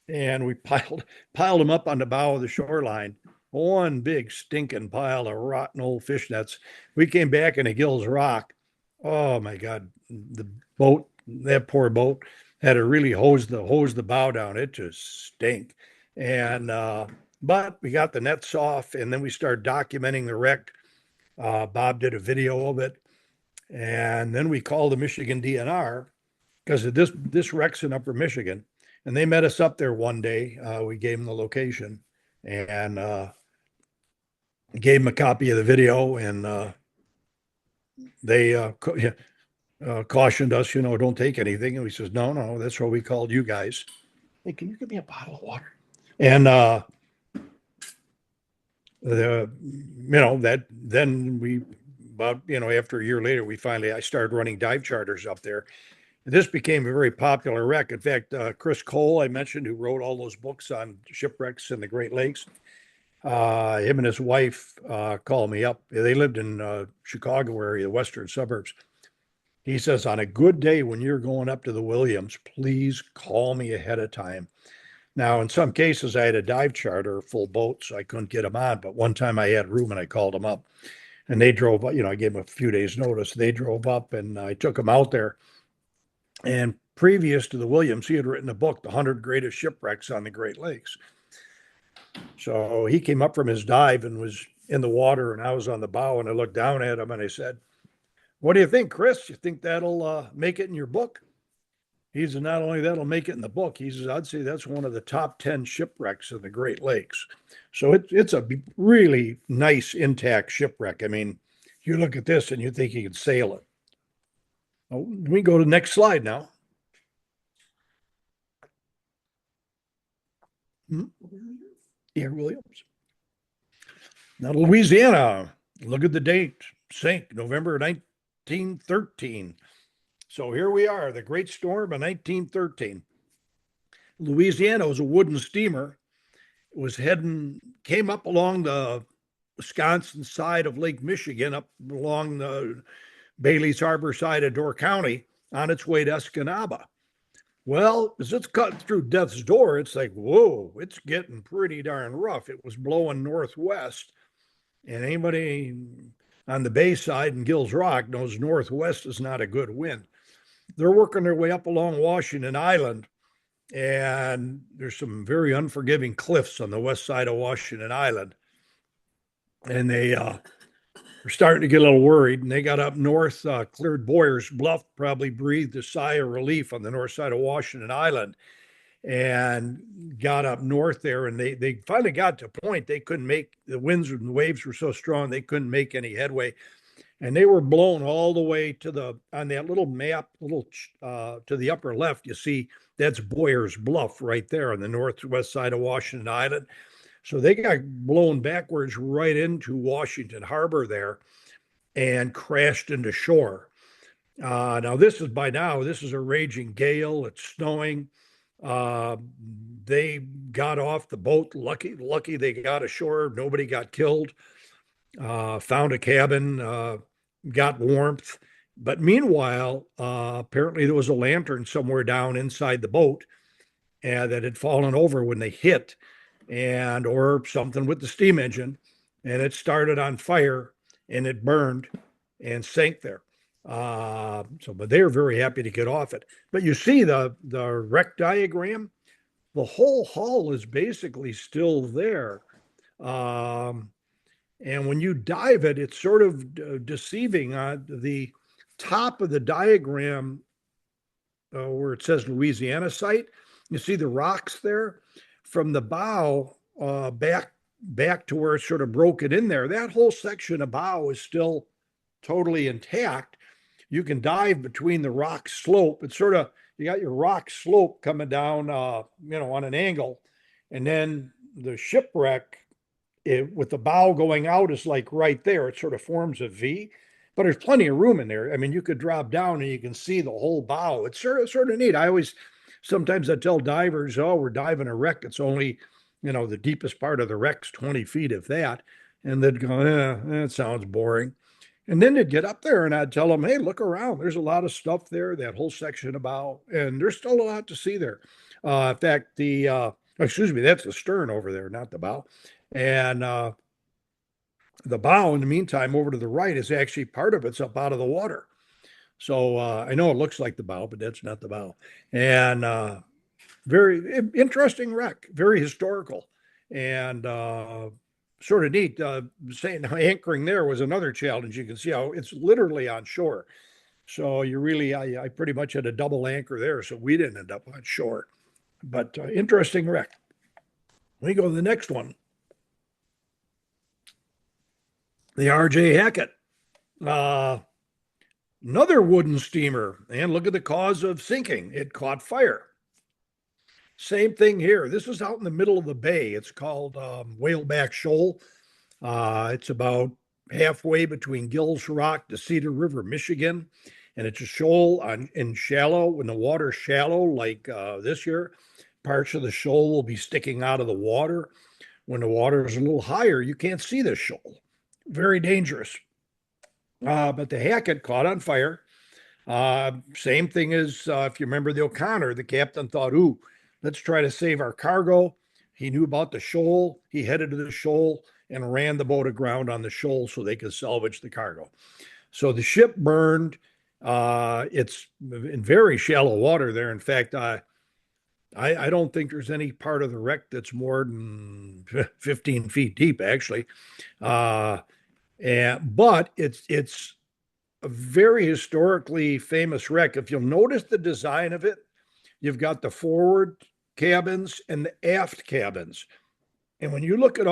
and we piled them up on the bow of the shoreline. One big stinking pile of rotten old fish nets. We came back into Gills Rock. Oh my God, that poor boat had to really hose the bow down. It just stank. And but we got the nets off, and then we started documenting the wreck. Bob did a video of it, and then we called the Michigan DNR because this wreck's in Upper Michigan, and they met us up there one day. We gave them the location and gave them a copy of the video, and they cautioned us, don't take anything. And we says, no, no, that's why we called you guys. Hey, can you give me a bottle of water? And after a year later, I started running dive charters up there. This became a very popular wreck. In fact, Chris Cole, I mentioned, who wrote all those books on shipwrecks in the Great Lakes, him and his wife called me up. They lived in Chicago area, the western suburbs. He says, on a good day when you're going up to the Williams, please call me ahead of time. Now, in some cases, I had a dive charter, full boat, so I couldn't get them on. But one time I had room and I called them up. And they drove up, I gave them a few days' notice. They drove up and I took them out there. And previous to the Williams, he had written a book, The 100 Greatest Shipwrecks on the Great Lakes. So he came up from his dive and was in the water, and I was on the bow, and I looked down at him and I said, "What do you think, Chris? You think that'll make it in your book?" He said, "Not only that'll make it in the book," he says, "I'd say that's one of the top 10 shipwrecks in the Great Lakes." So it's a really nice, intact shipwreck. I mean, you look at this and you think you could sail it. Oh, we go to the next slide now. Here, Williams. Now, Louisiana, look at the date, sank November 1913. So here we are, the Great Storm of 1913. Louisiana was a wooden steamer. It came up along the Wisconsin side of Lake Michigan, up along the Bailey's Harbor side of Door County, on its way to Escanaba. Well, as it's cutting through Death's Door, it's like, whoa, it's getting pretty darn rough. It was blowing northwest, and anybody on the bay side in Gills Rock knows northwest is not a good wind. They're working their way up along Washington Island, and there's some very unforgiving cliffs on the west side of Washington Island. And they were starting to get a little worried, and they got up north, cleared Boyer's Bluff, probably breathed a sigh of relief on the north side of Washington Island, and got up north there. And they finally got to a point they couldn't make, the winds and the waves were so strong they couldn't make any headway. And they were blown all the way on that little map, to the upper left, you see That's Boyer's Bluff right there on the northwest side of Washington Island. So they got blown backwards right into Washington Harbor there and crashed into shore. Now this is a raging gale. It's snowing. Uh, they got off the boat. Lucky they got ashore. Nobody got killed. Found a cabin. Got warmth. But meanwhile, apparently there was a lantern somewhere down inside the boat that had fallen over when they hit, and or something with the steam engine, and it started on fire and it burned and sank there. But they were very happy to get off it. But you see the wreck diagram. The whole hull is basically still there. Um, and when you dive it, it's sort of deceiving. The top of the diagram, where it says Louisiana site, you see the rocks there. From the bow back to where it's sort of broken in there, that whole section of bow is still totally intact. You can dive between the rock slope. It's sort of, you got your rock slope coming down, on an angle, and then the shipwreck with the bow going out is like right there. It sort of forms a V, but there's plenty of room in there. I mean, you could drop down and you can see the whole bow. It's sort of neat. Sometimes I tell divers, oh, we're diving a wreck. It's only, the deepest part of the wreck's 20 feet, if that. And they'd go, that sounds boring. And then they'd get up there and I'd tell them, hey, look around. There's a lot of stuff there, that whole section of bow, and there's still a lot to see there. In fact, that's the stern over there, not the bow. And the bow, in the meantime, over to the right is actually part of it's up out of the water. So I know it looks like the bow, but that's not the bow. And very interesting wreck, very historical, and sort of neat. Saying anchoring there was another challenge. You can see how it's literally on shore. So I pretty much had a double anchor there, so we didn't end up on shore. But interesting wreck. We go to the next one. The R.J. Hackett. Another wooden steamer, and look at the cause of sinking. It caught fire. Same thing here. This is out in the middle of the bay. It's called Whaleback Shoal. It's about halfway between Gills Rock to Cedar River, Michigan. And it's a shoal in shallow. When the water's shallow, like this year, parts of the shoal will be sticking out of the water. When the water is a little higher, you can't see the shoal. Very dangerous. But the Hackett caught on fire. Same thing as if you remember the O'Connor, the captain thought, ooh, let's try to save our cargo. He knew about the shoal. He headed to the shoal and ran the boat aground on the shoal so they could salvage the cargo. So the ship burned. It's in very shallow water there. In fact, I don't think there's any part of the wreck that's more than 15 feet deep, actually. But it's a very historically famous wreck. If you'll notice the design of it, you've got the forward cabins and the aft cabins. And when you look at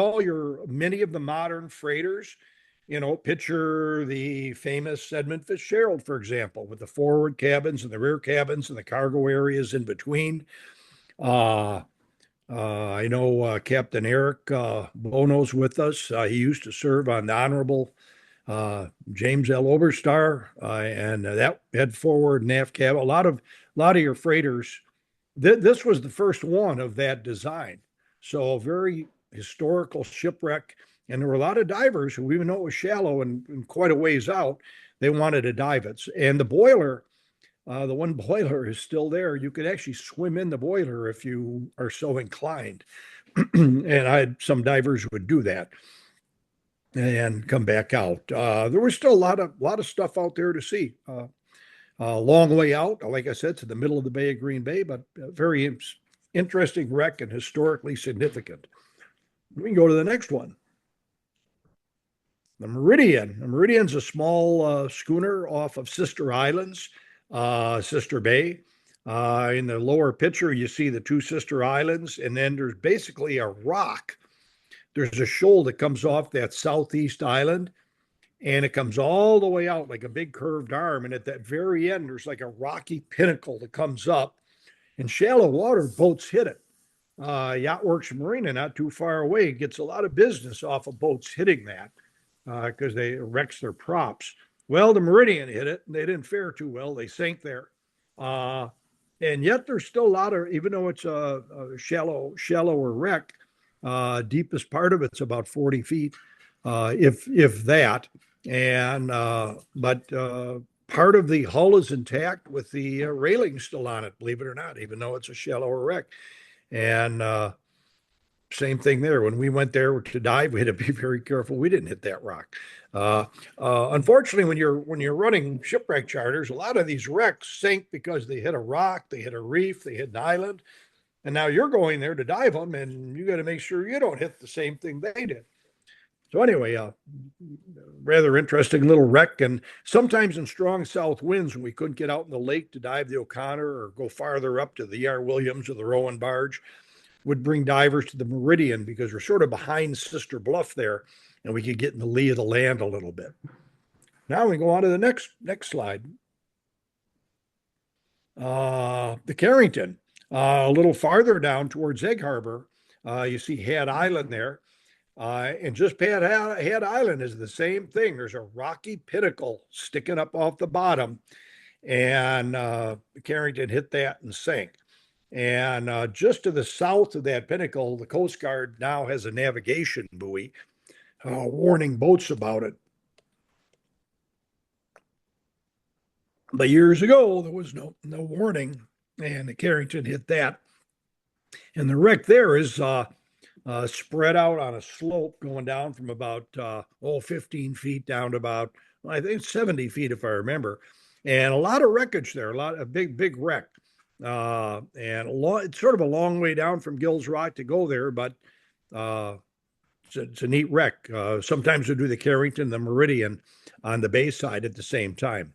many of the modern freighters, picture the famous Edmund Fitzgerald, for example, with the forward cabins and the rear cabins and the cargo areas in between. I know Captain Eric Bono's with us. He used to serve on the Honorable James L. Oberstar, and that had forward and aft cabin. A lot of your freighters. This was the first one of that design. So very historical shipwreck. And there were a lot of divers who, even though it was shallow and quite a ways out, they wanted to dive it. And the boiler, the one boiler is still there. You could actually swim in the boiler if you are so inclined. And some divers would do that and come back out. There was still a lot of stuff out there to see. A long way out, like I said, to the middle of the Bay of Green Bay, but very interesting wreck and historically significant. We can go to the next one. The Meridian. The Meridian's a small schooner off of Sister Islands, Sister Bay. In the lower picture, you see the two sister islands, and then there's basically a rock. There's a shoal that comes off that southeast island, and it comes all the way out like a big curved arm. And at that very end, there's like a rocky pinnacle that comes up. In shallow water, boats hit it. Yacht Works Marina, not too far away, gets a lot of business off of boats hitting that because they wrecks their props. Well, the Meridian hit it, and they didn't fare too well. They sank there. Uh, and yet there's still a lot of, even though it's a shallower wreck, deepest part of it's about 40 feet, if that. And but part of the hull is intact with the railing still on it, believe it or not, even though it's a shallower wreck. And same thing there. When we went there to dive, we had to be very careful. We didn't hit that rock. Unfortunately, when you're running shipwreck charters, a lot of these wrecks sink because they hit a rock, they hit a reef, they hit an island, and now you're going there to dive them, and you got to make sure you don't hit the same thing they did. So anyway, rather interesting little wreck. And sometimes in strong south winds, when we couldn't get out in the lake to dive the O'Connor or go farther up to the R. Williams or the Rowan barge, would bring divers to the Meridian because we're sort of behind Sister Bluff there, and we could get in the lee of the land a little bit. Now we go on to the next slide. The Carrington, a little farther down towards Egg Harbor, you see Head Island there. And just Head Island is the same thing. There's a rocky pinnacle sticking up off the bottom, and Carrington hit that and sank. And just to the south of that pinnacle, the Coast Guard now has a navigation buoy warning boats about it. But years ago, there was no warning, and the Carrington hit that. And the wreck there is spread out on a slope going down from about 15 feet down to about, I think 70 feet if I remember, and a lot of wreckage there, a lot of big wreck, and it's sort of a long way down from Gills Rock to go there, but it's a neat wreck. Sometimes we do the Carrington, the Meridian on the bay side at the same time.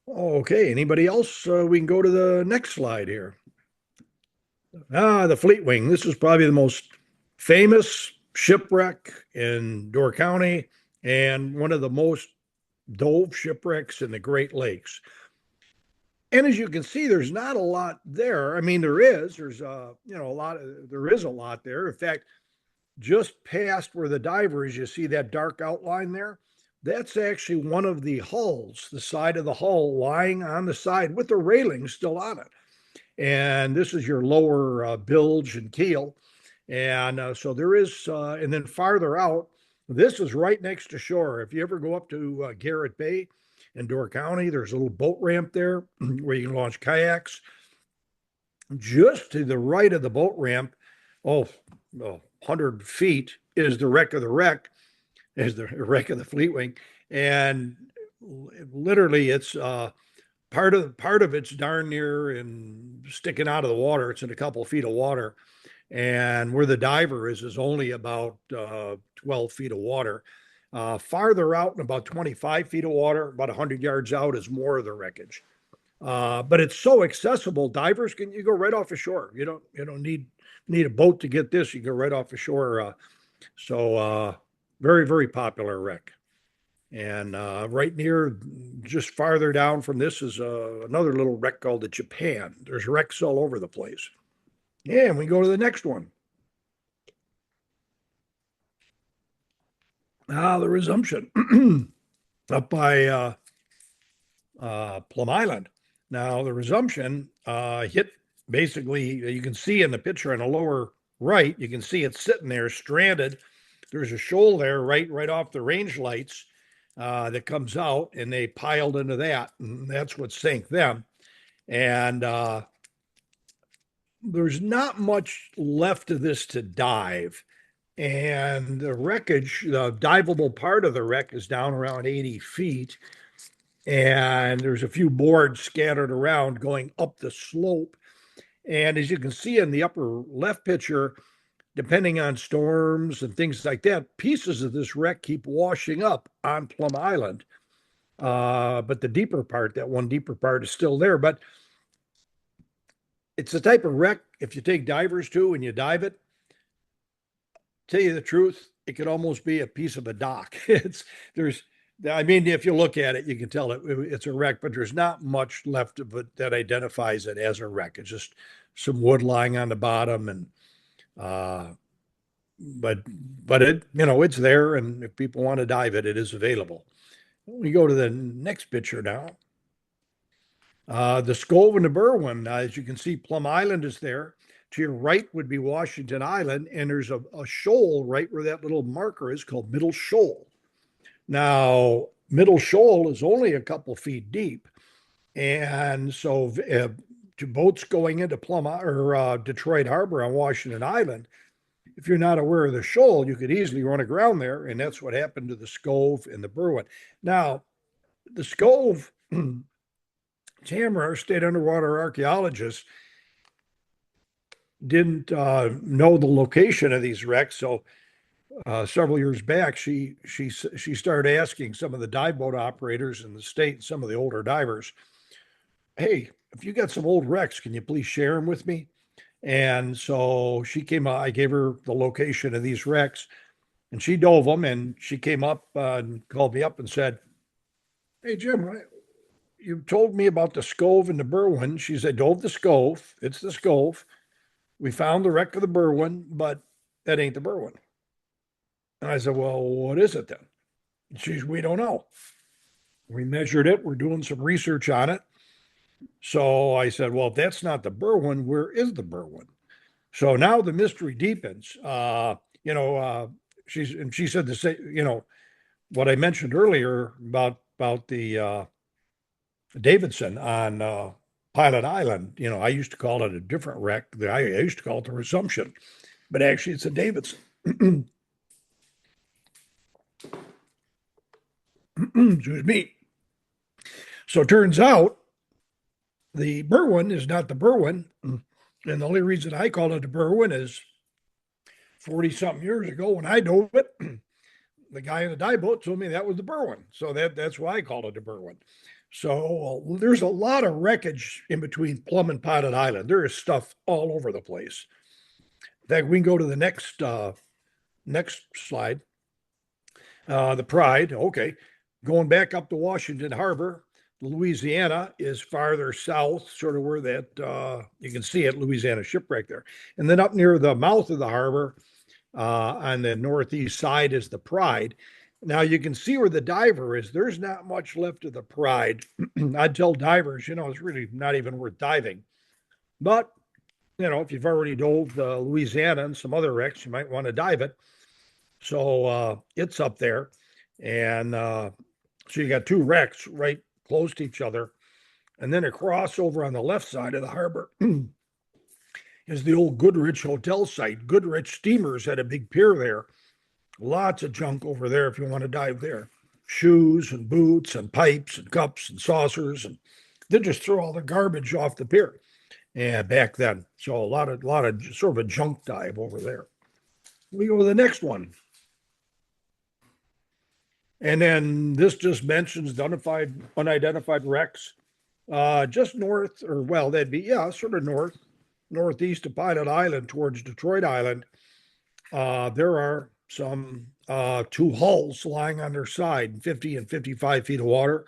Okay, anybody else? We can go to the next slide here. The Fleet Wing. This is probably the most famous shipwreck in Door County and one of the most dove shipwrecks in the Great Lakes. And as you can see, there's not a lot there. I mean, there is a lot there. In fact, just past where the diver is, you see that dark outline there. That's actually one of the hulls, the side of the hull lying on the side with the railing still on it. And this is your lower bilge and keel. And so there is, and then farther out, this is right next to shore. If you ever go up to Garrett Bay in Door County, there's a little boat ramp there where you can launch kayaks. Just to the right of the boat ramp, 100 feet is the wreck of the wreck, is the wreck of the Fleet Wing. And literally it's part of it's darn near and sticking out of the water. It's in a couple of feet of water. And where the diver is only about 12 feet of water. Farther out in about 25 feet of water, about 100 yards out is more of the wreckage. But it's so accessible. Divers you go right off the shore. You don't need a boat to get this. You go right off the shore. Very, very popular wreck. And right near, just farther down from this is another little wreck called the Japan. There's wrecks all over the place. Yeah, and we go to the next one. The Resumption up by Plum Island. Now, the Resumption hit basically, you can see in the picture on the lower right, you can see it sitting there stranded. There's a shoal there right off the range lights that comes out, and they piled into that, and that's what sank them. And there's not much left of this to dive. And the wreckage, the diveable part of the wreck is down around 80 feet. And there's a few boards scattered around going up the slope. And as you can see in the upper left picture, depending on storms and things like that, pieces of this wreck keep washing up on Plum Island. But the deeper part, that one deeper part is still there. But it's the type of wreck, if you take divers to and you dive it, tell you the truth, it could almost be a piece of a dock. There's I mean, if you look at it, you can tell it's a wreck, but there's not much left of it that identifies it as a wreck. It's just some wood lying on the bottom, and uh, but it it's there, and if people want to dive it, it is available. We go to the next picture now. The Scove and the Berwyn, as you can see, Plum Island is there. To your right would be Washington Island, and there's a shoal right where that little marker is called Middle Shoal. Now, Middle Shoal is only a couple feet deep, and so to boats going into Plum or Detroit Harbor on Washington Island, if you're not aware of the shoal, you could easily run aground there, and that's what happened to the Scove and the Berwyn. Now, the Scove, Tamara, state underwater archaeologist, didn't know the location of these wrecks, so several years back, she started asking some of the dive boat operators in the state, some of the older divers, "Hey, if you got some old wrecks, can you please share them with me?" And so she came. I gave her the location of these wrecks, and she dove them. And she came up and called me up and said, "Hey Jim, you told me about the Scove and the Berwyn." She said, "Dove the Scove. It's the Scove. We found the wreck of the Berwyn, but that ain't the Berwyn." And I said, "Well, what is it then?" We don't know. We measured it. We're doing some research on it. So I said, "Well, if that's not the Berwyn, where is the Berwyn?" So now the mystery deepens. She said the same, what I mentioned earlier about the Davidson on Pilot Island. I used to call it a different wreck. I used to call it the Resumption, but actually it's a Davidson. Excuse me. So it turns out the Berwyn is not the Berwyn. And the only reason I call it a Berwyn is 40 something years ago when I dove it, the guy in the dive boat told me that was the Berwyn. So that's why I called it a Berwyn. So there's a lot of wreckage in between Plum and Pilot Island. There is stuff all over the place. In fact, we can go to the next slide. The Pride, okay. Going back up to Washington Harbor, Louisiana is farther south, sort of where that you can see it, Louisiana Shipwreck there. And then up near the mouth of the harbor on the northeast side is the Pride. Now you can see where the diver is. There's not much left of the Pride. I'd tell divers, it's really not even worth diving. But, if you've already dove Louisiana and some other wrecks, you might want to dive it. So it's up there. And so you got two wrecks right close to each other. And then across over on the left side of the harbor is the old Goodrich Hotel site. Goodrich Steamers had a big pier there. Lots of junk over there if you want to dive there. Shoes and boots and pipes and cups and saucers. And they just throw all the garbage off the pier. And back then. So a lot of sort of a junk dive over there. We go to the next one. And then this just mentions unidentified wrecks. Just north, or well, that'd be, sort of northeast of Pilot Island towards Detroit Island. There are some two hulls lying on their side, 50 and 55 feet of water.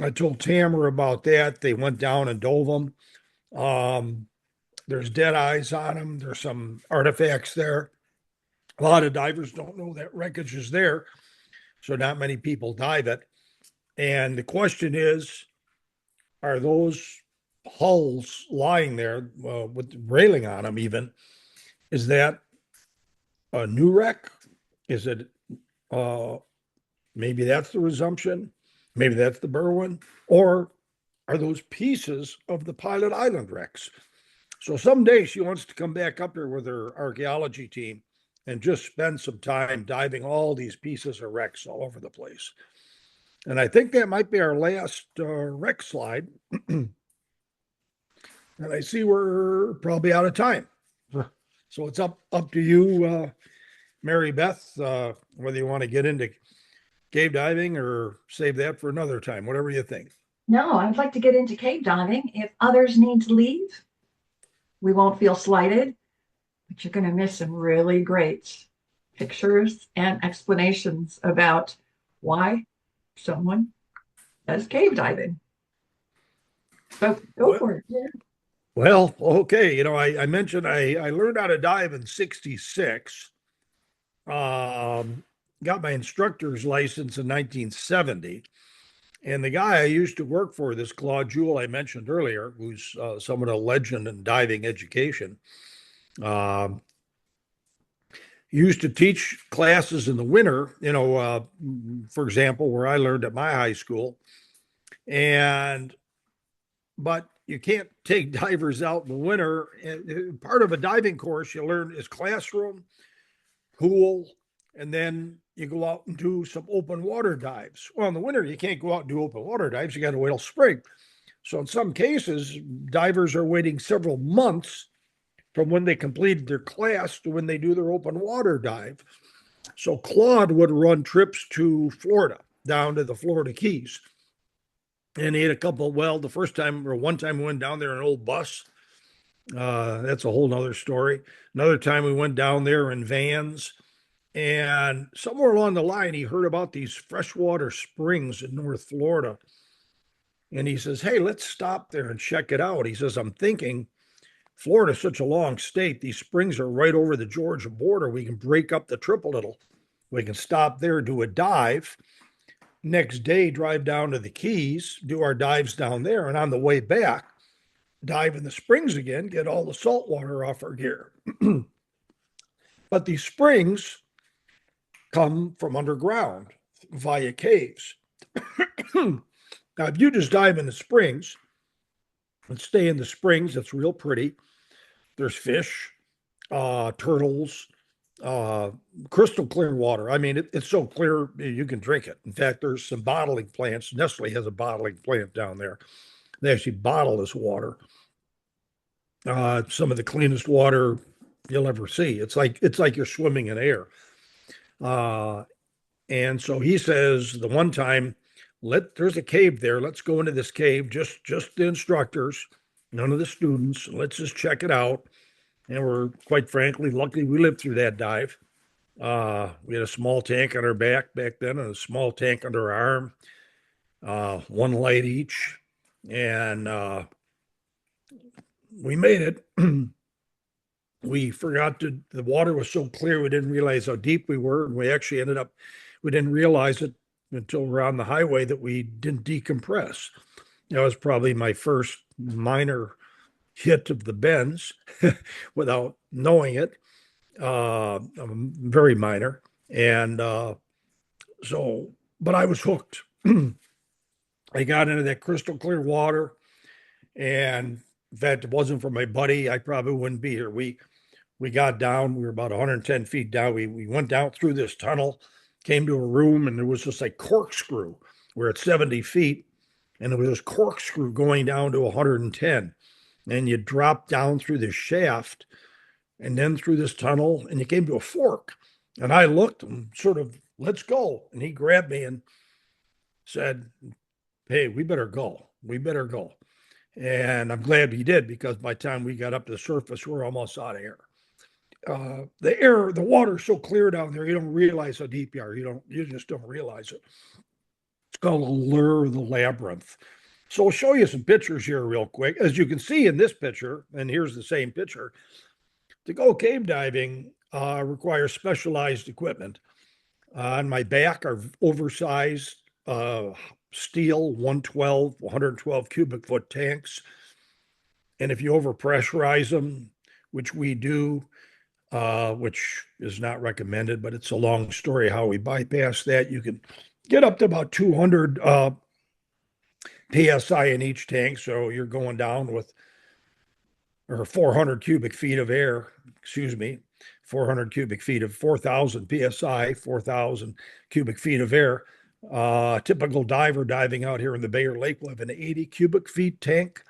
I told Tamara about that. They went down and dove them. There's dead eyes on them. There's some artifacts there. A lot of divers don't know that wreckage is there, so not many people dive it. And the question is, are those hulls lying there with the railing on them even, is that a new wreck? Is it maybe that's the Resumption? Maybe that's the Berwyn? Or are those pieces of the Pilot Island wrecks? So someday she wants to come back up here with her archaeology team and just spend some time diving all these pieces of wrecks all over the place. And I think that might be our last wreck slide. And I see we're probably out of time. So it's up to you, Mary Beth, whether you want to get into cave diving or save that for another time, whatever you think. No, I'd like to get into cave diving. If others need to leave, we won't feel slighted, but you're going to miss some really great pictures and explanations about why someone does cave diving. So go Well, for it. Yeah. well, okay. I mentioned I learned how to dive in 66. Um, got my instructor's license in 1970. And the guy I used to work for, this Claude Jewell I mentioned earlier, who's somewhat a legend in diving education, um, used to teach classes in the winter, for example, where I learned at my high school. And, but you can't take divers out in the winter. Part of a diving course you learn is classroom, pool, and then you go out and do some open water dives. Well, in the winter, you can't go out and do open water dives. You got to wait till spring. So in some cases, divers are waiting several months from when they completed their class to when they do their open water dive. So Claude would run trips to Florida, down to the Florida Keys. And he had a couple, well, the first time or one time we went down there in an old bus. That's a whole nother story. Another time we went down there in vans. And somewhere along the line, he heard about these freshwater springs in North Florida. And he says, hey, let's stop there and check it out. He says, I'm thinking Florida's such a long state. These springs are right over the Georgia border. We can break up the trip a little. We can stop there, do a dive. Next day, drive down to the Keys, do our dives down there. And on the way back, dive in the springs again, get all the salt water off our gear. But these springs come from underground via caves. Now, if you just dive in the springs and stay in the springs, it's real pretty. There's fish, turtles, uh, crystal clear water. I mean, it's so clear you can drink it. In fact, there's some bottling plants. Nestle has a bottling plant down there. They actually bottle this water. Some of the cleanest water you'll ever see. It's like you're swimming in air. Uh, and so he says the one time, there's a cave there. Let's go into this cave. Just the instructors, none of the students. Let's just check it out. And we're quite frankly lucky we lived through that dive. We had a small tank on our back then, and a small tank under our arm, one light each, and we made it. We forgot the water was so clear we didn't realize how deep we were, and we didn't realize it until we're on the highway that we didn't decompress. That was probably my first minor hit of the bends without knowing it. Very minor. And but I was hooked. I got into that crystal clear water. And in fact, if it wasn't for my buddy, I probably wouldn't be here. We got down, we were about 110 feet down. We went down through this tunnel, came to a room, and there was this like corkscrew. We're at 70 feet, and there was this corkscrew going down to 110. And you drop down through this shaft and then through this tunnel, and you came to a fork. And I looked and sort of, let's go. And he grabbed me and said, hey, we better go. We better go. And I'm glad he did, because by the time we got up to the surface, we're almost out of air. The water's so clear down there, you don't realize how deep you are. You just don't realize it. It's called a lure of the labyrinth. So I'll show you some pictures here real quick. As you can see in this picture, and here's the same picture, to go cave diving requires specialized equipment. On my back are oversized steel 112 cubic foot tanks. And if you overpressurize them, which we do, which is not recommended, but it's a long story how we bypass that. You can get up to about 200 PSI in each tank. So you're going down with, or 400 cubic feet of air, 400 cubic feet of 4,000 PSI, 4,000 cubic feet of air. Typical diver diving out here in the Bay or Lake will have an 80 cubic feet tank.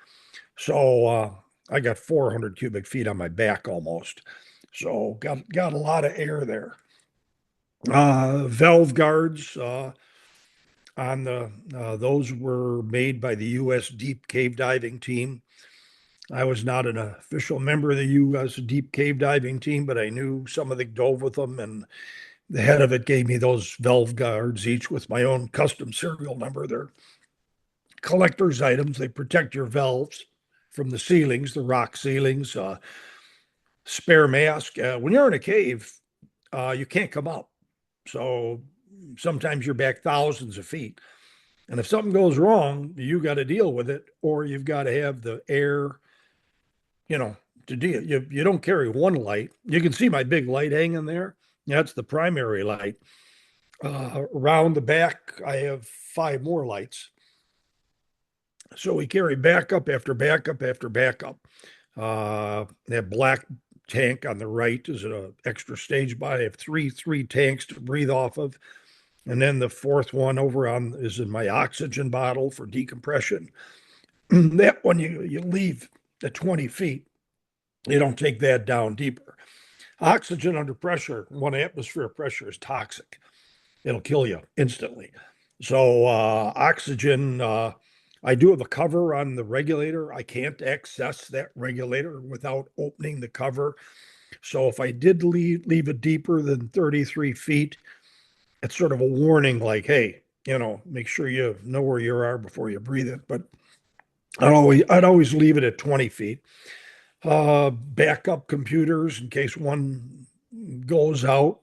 So I got 400 cubic feet on my back almost. So got a lot of air there. Valve guards on those were made by the U.S. Deep Cave Diving Team. I was not an official member of the U.S. Deep Cave Diving Team, but I knew some of the dove with them, and The head of it gave me those valve guards, each with my own custom serial number. They're collector's items. They protect your valves from the ceilings, the rock ceilings, spare mask. When you're in a cave, you can't come up. So sometimes you're back thousands of feet. And if something goes wrong, you got to deal with it, or you've got to have the air, you know, to deal. You don't carry one light. You can see my big light hanging there. That's the primary light. Around the back, I have 5 more lights. So we carry backup after backup after backup. That black tank on the right is an extra stage body. I have three tanks to breathe off of. And then the fourth one over on is in my oxygen bottle for decompression. That one you leave at 20 feet. You don't take that down deeper. Oxygen under pressure, 1 atmosphere of pressure is toxic. It'll kill you instantly. So oxygen, I do have a cover on the regulator. I can't access that regulator without opening the cover. So if I did leave it deeper than 33 feet, it's sort of a warning like, hey, make sure you know where you are before you breathe it. But I'd always leave it at 20 feet. Backup computers in case one goes out.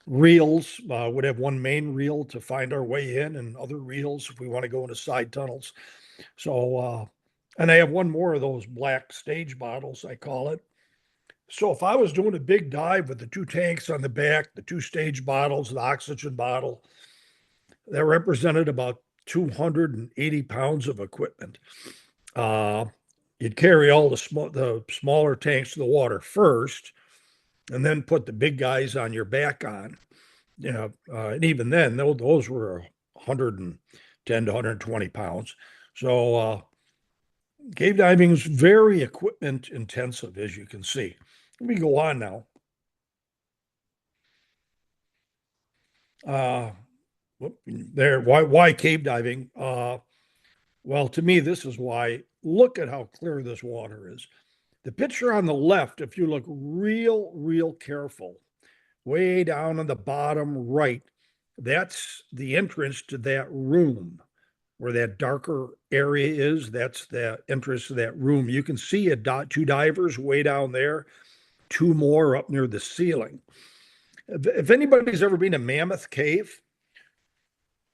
Reels would have one main reel to find our way in, and other reels if we want to go into side tunnels. So, and I have one more of those black stage bottles, I call it. So if I was doing a big dive with the 2 tanks on the back, the 2 stage bottles, the oxygen bottle, that represented about 280 pounds of equipment. You'd carry all the smaller tanks to the water first, and then put the big guys on your back on. And even then, those were 110 to 120 pounds. So cave diving is very equipment intensive, as you can see. Let me go on now. There, why cave diving? Well, to me, this is why. Look at how clear this water is. The picture on the left, if you look real careful, way down on the bottom right, that's the entrance to that room where that darker area is. That's the entrance to that room. You can see 2 divers way down there, 2 more up near the ceiling. If anybody's ever been to Mammoth Cave,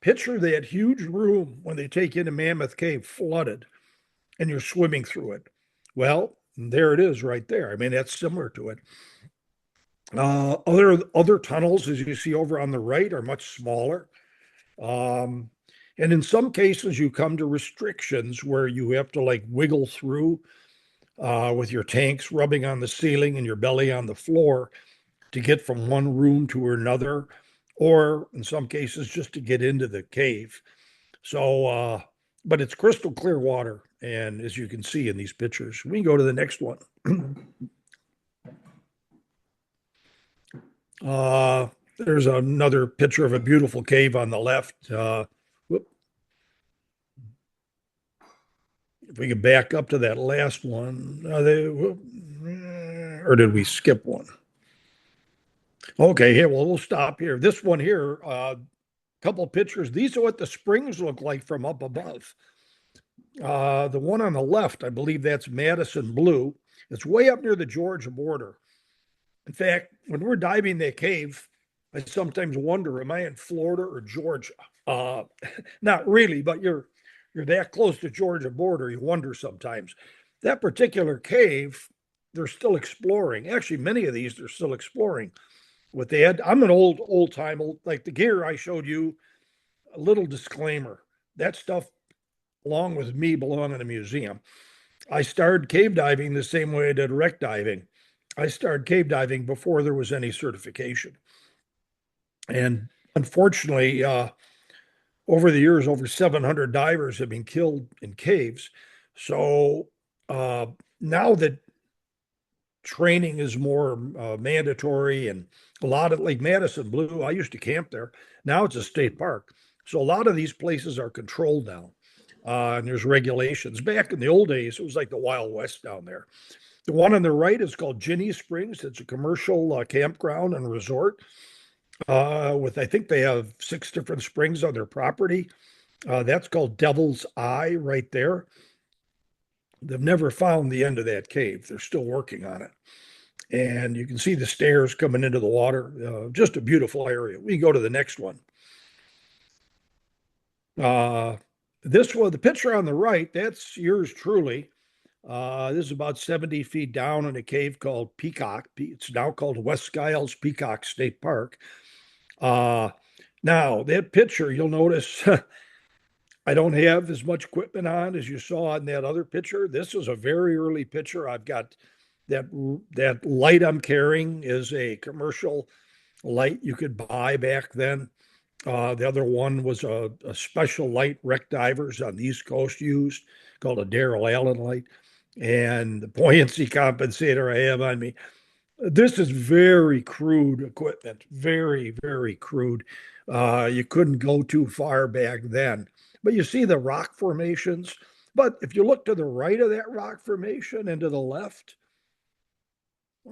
picture that huge room when they take you into Mammoth Cave flooded and you're swimming through it. Well, there it is right there. I mean, that's similar to it. Other tunnels, as you see over on the right, are much smaller. And in some cases, you come to restrictions where you have to like wiggle through with your tanks rubbing on the ceiling and your belly on the floor to get from one room to another, or in some cases, just to get into the cave. So, but it's crystal clear water. And as you can see in these pictures, we can go to the next one. There's another picture of a beautiful cave on the left. If we could back up to that last one, or did we skip one? Okay, here, well, we'll stop here. This one here, couple of pictures. These are what the springs look like from up above. The one on the left, I believe that's Madison Blue. It's way up near the Georgia border. In fact, when we're diving that cave, I sometimes wonder, am I in Florida or Georgia? Not really, but you're that close to Georgia border, you wonder sometimes. That particular cave, they're still exploring. Actually, many of these they're still exploring. What they had, I'm an old time, like the gear I showed you, a little disclaimer. That stuff, along with me, belong in a museum. I started cave diving the same way I did wreck diving. I started cave diving before there was any certification. And unfortunately, over the years, over 700 divers have been killed in caves. So now that training is more mandatory, and a lot of like Madison Blue, I used to camp there. Now it's a state park. So a lot of these places are controlled now. And there's regulations. Back in the old days, it was like the Wild West down there. The one on the right is called Ginny Springs. It's a commercial campground and resort. I think they have 6 different springs on their property. That's called Devil's Eye right there. They've never found the end of that cave. They're still working on it. And you can see the stairs coming into the water. Just a beautiful area. We go to the next one. Uh, this one, the picture on the right, that's yours truly. This is about 70 feet down in a cave called Peacock. It's now called West Skiles Peacock State Park. Uh, Now, that picture, you'll notice I don't have as much equipment on as you saw in that other picture. This is a very early picture. I've got that light I'm carrying is a commercial light you could buy back then. The other one was a special light wreck divers on the East Coast used called a Daryl Allen light. And the buoyancy compensator I have on me. This is very crude equipment, very, very crude. You couldn't go too far back then. But you see the rock formations. But if you look to the right of that rock formation and to the left,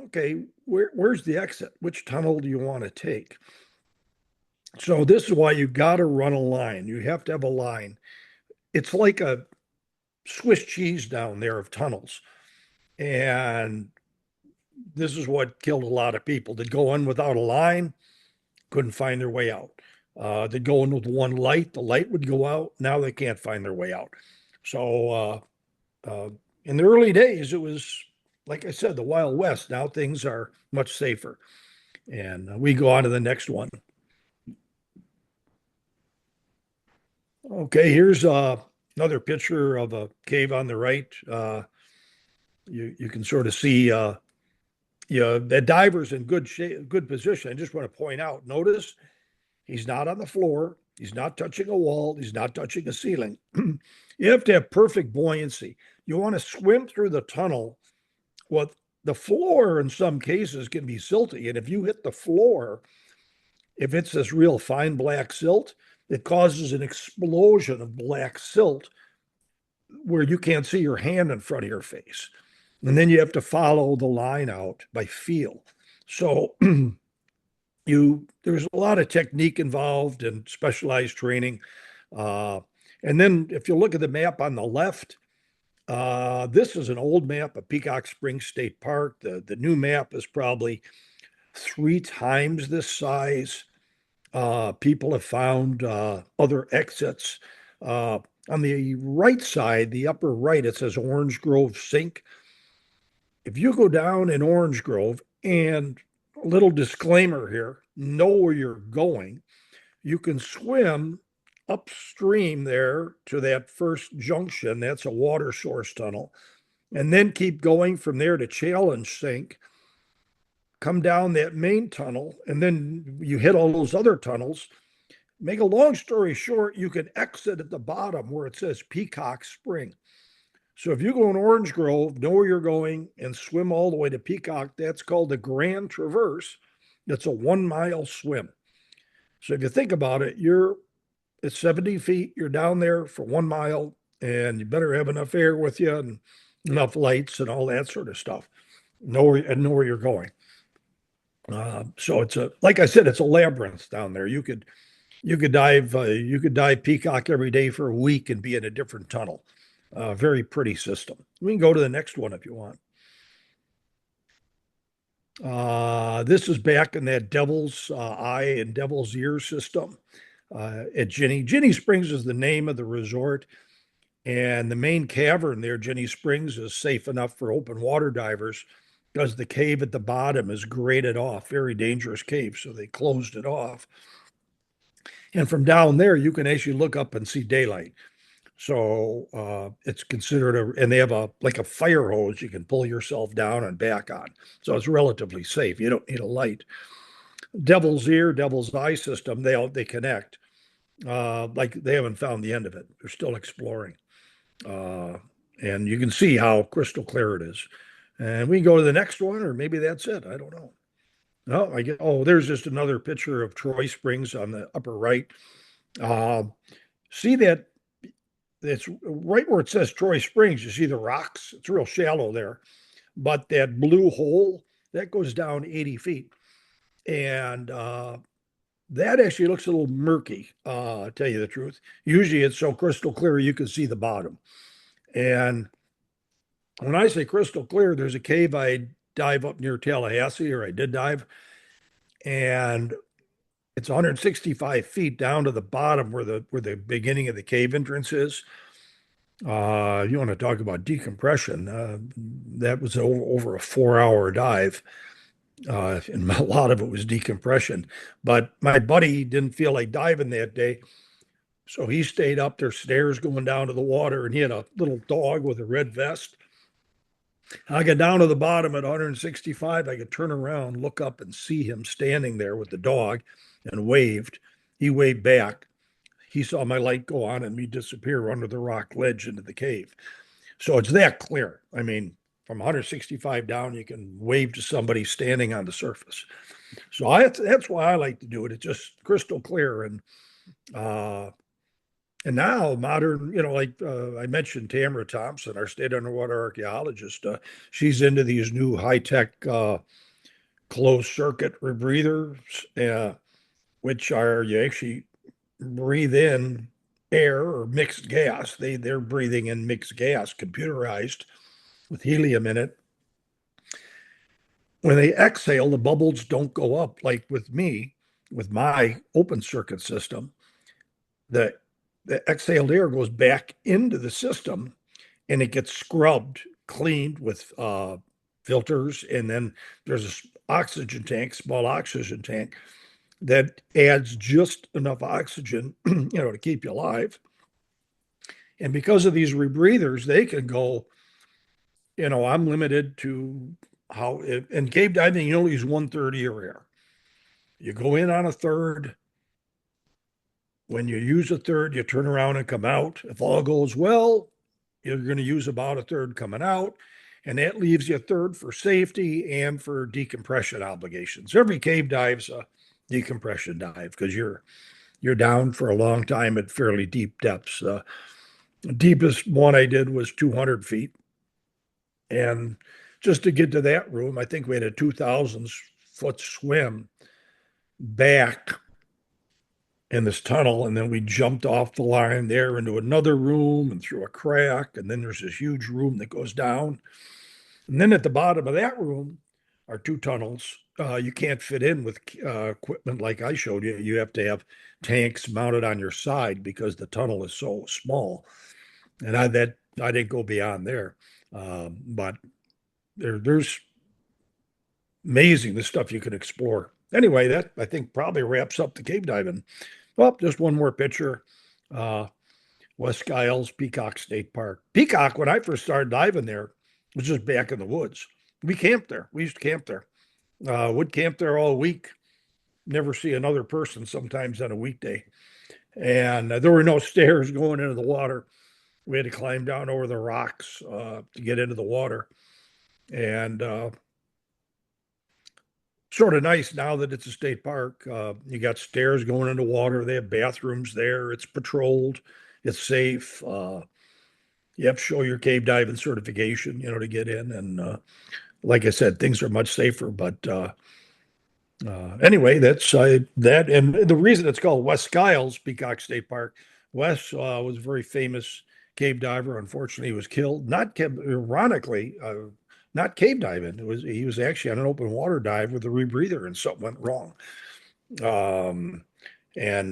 okay, where's the exit? Which tunnel do you want to take? So this is why you got to run a line. You have to have a line. It's like a Swiss cheese down there of tunnels. And this is what killed a lot of people. They'd go in without a line, couldn't find their way out. They'd go in with one light, the light would go out. Now they can't find their way out. So in the early days, it was, like I said, the Wild West. Now things are much safer. And we go on to the next one. Okay, here's another picture of a cave on the right. You can sort of see the diver's in good shape, good position. I just want to point out, notice he's not on the floor, he's not touching a wall, he's not touching a ceiling. You have to have perfect buoyancy. You want to swim through the tunnel. Well, the floor in some cases can be silty, and if you hit the floor, if it's this real fine black silt, it causes an explosion of black silt where you can't see your hand in front of your face. And then you have to follow the line out by feel. So there's a lot of technique involved and specialized training. Uh, and then if you look at the map on the left, this is an old map of Peacock Springs State Park. The new map is probably 3 times this size. People have found other exits. On the right side, the upper right, it says Orange Grove Sink. If you go down in Orange Grove, and a little disclaimer here, know where you're going, you can swim upstream there to that first junction. That's a water source tunnel. And then keep going from there to Challenge Sink, come down that main tunnel, and then you hit all those other tunnels. Make a long story short, you can exit at the bottom where it says Peacock Spring. So if you go in Orange Grove, know where you're going, and swim all the way to Peacock, that's called the Grand Traverse. It's a 1 mile swim. So if you think about it, it's 70 feet, you're down there for 1 mile, and you better have enough air with you and enough lights and all that sort of stuff. Know where you're going. So like I said, it's a labyrinth down there. You could dive Peacock every day for a week and be in a different tunnel. Very pretty system. We can go to the next one if you want. This is back in that Devil's Eye and Devil's Ear system at Ginny. Ginny Springs is the name of the resort, and the main cavern there, Ginny Springs, is safe enough for open water divers because the cave at the bottom is graded off, very dangerous cave, so they closed it off. And from down there, you can actually look up and see daylight. So it's considered and they have like a fire hose you can pull yourself down and back on. So it's relatively safe. You don't need a light. Devil's Ear, Devil's Eye system, they connect. Like they haven't found the end of it. They're still exploring. And you can see how crystal clear it is. And we can go to the next one, or maybe that's it. I don't know. No, there's just another picture of Troy Springs on the upper right. See that it's right where it says Troy Springs. You see the rocks. It's real shallow there, but that blue hole that goes down 80 feet, and That actually looks a little murky, to tell you the truth. Usually it's so crystal clear you can see the bottom. And when I say crystal clear, there's a cave I dive up near Tallahassee, or I did dive, and it's 165 feet down to the bottom where the beginning of the cave entrance is. You want to talk about decompression? That was over a 4 hour dive, and a lot of it was decompression. But my buddy didn't feel like diving that day, so he stayed up. There's stairs going down to the water, and he had a little dog with a red vest. I got down to the bottom at 165. I could turn around, look up, and see him standing there with the dog and waved. He waved back. He saw my light go on and me disappear under the rock ledge into the cave. So it's that clear. I mean, from 165 down, you can wave to somebody standing on the surface. So that's why I like to do it. It's just crystal clear. And now modern, like I mentioned, Tamara Thompson, our state underwater archaeologist, she's into these new high-tech closed circuit rebreathers, which are you actually breathe in air or mixed gas. They're breathing in mixed gas, computerized with helium in it. When they exhale, the bubbles don't go up like with me, with my open circuit system. The the exhaled air goes back into the system and it gets scrubbed, cleaned with filters. And then there's a oxygen tank, small oxygen tank that adds just enough oxygen, to keep you alive. And because of these rebreathers, they can go, I'm limited to how, in cave diving, you only use 1/3 of your air. You go in on a third. When you use a third, you turn around and come out. If all goes well, you're going to use about a third coming out. And that leaves you a third for safety and for decompression obligations. Every cave dive's a decompression dive because you're down for a long time at fairly deep depths. The deepest one I did was 200 feet. And just to get to that room, I think we had a 2,000-foot swim back in this tunnel, and then we jumped off the line there into another room and through a crack, and then there's this huge room that goes down, and then at the bottom of that room are two tunnels. You can't fit in with equipment like I showed you. You have to have tanks mounted on your side because the tunnel is so small, and I didn't go beyond there. But there's amazing the stuff you can explore. Anyway, that I think probably wraps up the cave diving. Well, just one more picture. West Skiles, Peacock State Park. Peacock, when I first started diving there, was just back in the woods. We camped there. We used to camp there. Would camp there all week. Never see another person sometimes on a weekday. And there were no stairs going into the water. We had to climb down over the rocks to get into the water. And sort of nice now that it's a state park. You got stairs going into water. They have bathrooms there. It's patrolled. It's safe. You have to show your cave diving certification, to get in. And like I said, things are much safer. But anyway, that's that. And the reason it's called West Skiles Peacock State Park, Wes was a very famous cave diver. Unfortunately, he was killed. Not ironically, not cave diving. He was actually on an open water dive with a rebreather, and something went wrong. And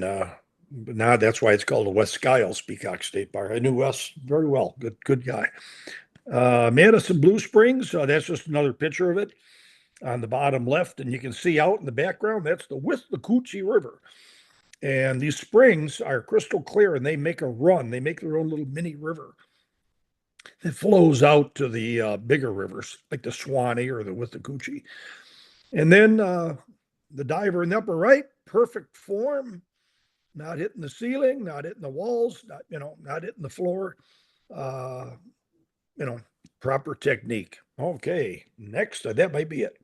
but now that's why it's called the West Skiles Peacock State Park. I knew Wes very well. Good guy. Madison Blue Springs. That's just another picture of it on the bottom left, and you can see out in the background. That's the Withlacoochee River. And these springs are crystal clear, and they make a run. They make their own little mini river. It flows out to the bigger rivers like the Swanee or the Withlacoochee. And then the diver in the upper right, perfect form, not hitting the ceiling, not hitting the walls, not hitting the floor. Proper technique. Okay, next, that might be it.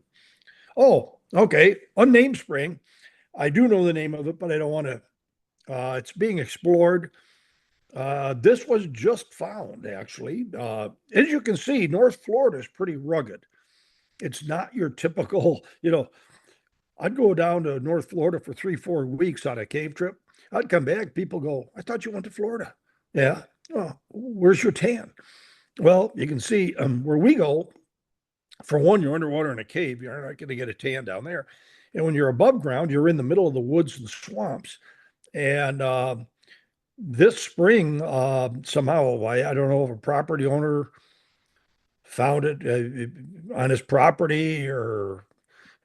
Oh, okay, unnamed spring. I do know the name of it, but I don't want to. It's being explored. This was just found, actually. As you can see, North Florida is pretty rugged. It's not your typical, I'd go down to North Florida for 3, 4 weeks on a cave trip. I'd come back. People go, I thought you went to Florida. Yeah. Oh, where's your tan? Well, you can see where we go. For one, you're underwater in a cave. You're not going to get a tan down there. And when you're above ground, you're in the middle of the woods and swamps. And this spring, somehow, I don't know if a property owner found it on his property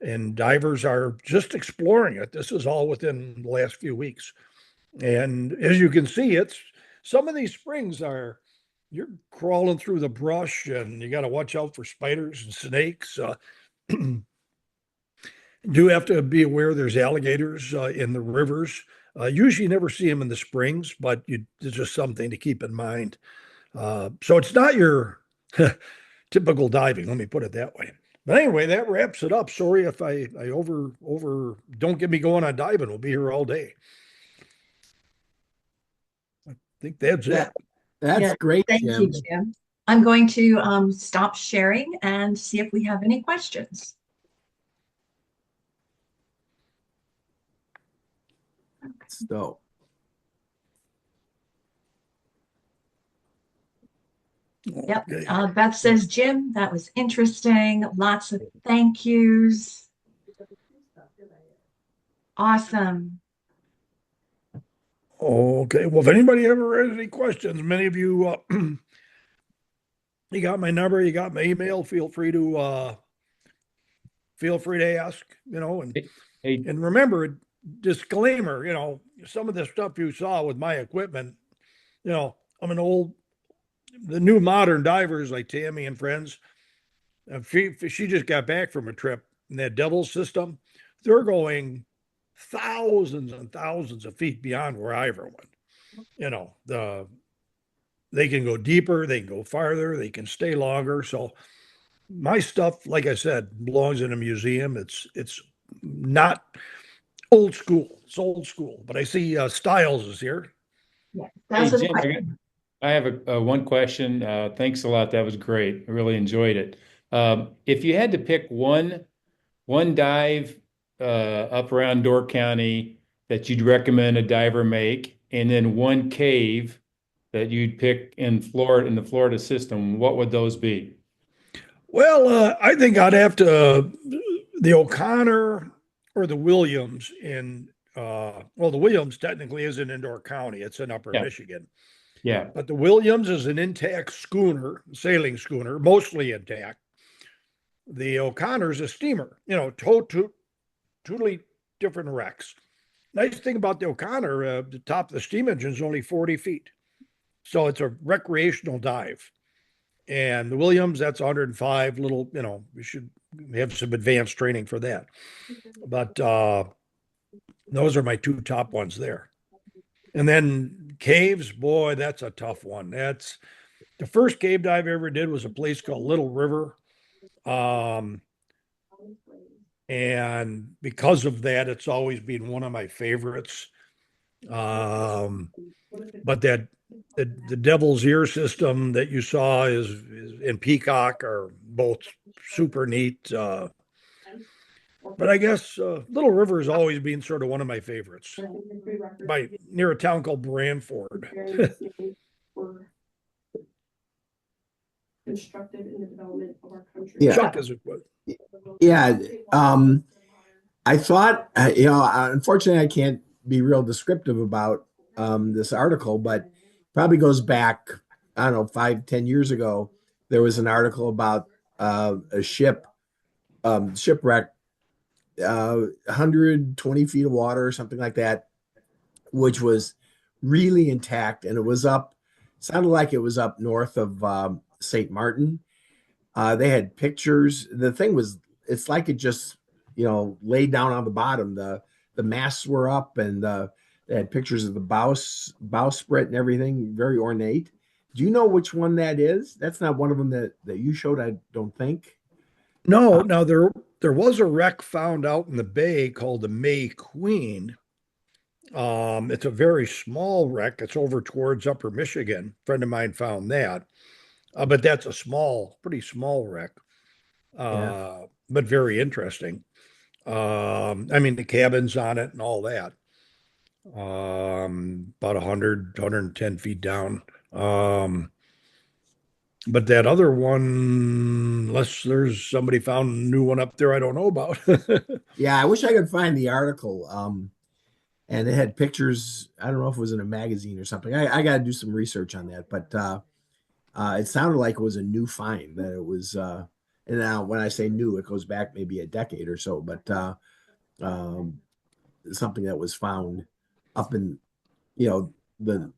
and divers are just exploring it. This is all within the last few weeks. And as you can see, it's some of these springs are you're crawling through the brush and you got to watch out for spiders and snakes. Do have to be aware there's alligators in the rivers. Usually you never see them in the springs, but it's just something to keep in mind. So it's not your typical diving, let me put it that way. But anyway, that wraps it up. Sorry if I over don't get me going on diving. We'll be here all day. I think that's it. That's Yeah, great, thank Jim. you, Jim. I'm going to stop sharing and see if we have any questions. So, Yep. Okay. Beth says, Jim, that was interesting. Lots of thank yous. Awesome. Okay. Well, if anybody ever has any questions, many of you, you got my number, you got my email. Feel free to ask. Hey, And remember, disclaimer. Some of the stuff you saw with my equipment. I'm the new modern divers like Tammy and friends. She just got back from a trip in that Devil system. They're going thousands and thousands of feet beyond where I ever went. They can go deeper, they can go farther, they can stay longer. So my stuff, like I said, belongs in a museum. It's not old school. It's old school. But I see Styles is here. Yeah, hey, that's a Jim, question. I have a one question. Thanks a lot. That was great. I really enjoyed it. If you had to pick one dive up around Door County that you'd recommend a diver make, and then one cave that you'd pick in Florida, in the Florida system, what would those be? Well, I think I'd have to the O'Connor or the Williams the Williams technically isn't in Door County, it's in Upper Yeah, Michigan. yeah, But the Williams is an intact schooner, sailing schooner, mostly intact. The O'Connor's a steamer, totally different wrecks. Nice thing about the O'Connor, the top of the steam engine is only 40 feet. So it's a recreational dive. And the Williams, that's 105, we should have some advanced training for that. But those are my two top ones there. And then caves, boy, that's a tough one. That's the first cave dive I ever did was a place called Little River. And because of that, it's always been one of my favorites. But the Devil's Ear system that you saw is in Peacock are both super neat. But I guess Little River has always been sort of one of my favorites. By near a town called Branford. Constructed in the development of our country. Yeah. Chuck is a yeah. I thought, unfortunately, I can't be real descriptive about this article, but probably goes back, I don't know, 5-10 years ago. There was an article about a shipwreck, 120 feet of water or something like that, which was really intact, and sounded like it was up north of St. Martin. They had pictures. The thing was, it's like it just, laid down on the bottom. The masts were up, and they had pictures of the bowsprit and everything, very ornate. Do you know which one that is? That's not one of them that you showed, I don't think. No. Now there was a wreck found out in the bay called the May Queen. It's a very small wreck. It's over towards Upper Michigan. A friend of mine found that. But that's a pretty small wreck. Yeah. But very interesting. I mean, the cabins on it and all that. About 110 feet down. But that other one, unless there's somebody found a new one up there I don't know about. Yeah, I wish I could find the article. And it had pictures. I don't know if it was in a magazine or something. I got to do some research on that, but it sounded like it was a new find. That it was, and now when I say new, it goes back maybe a decade or so. But um, something that was found up in you know the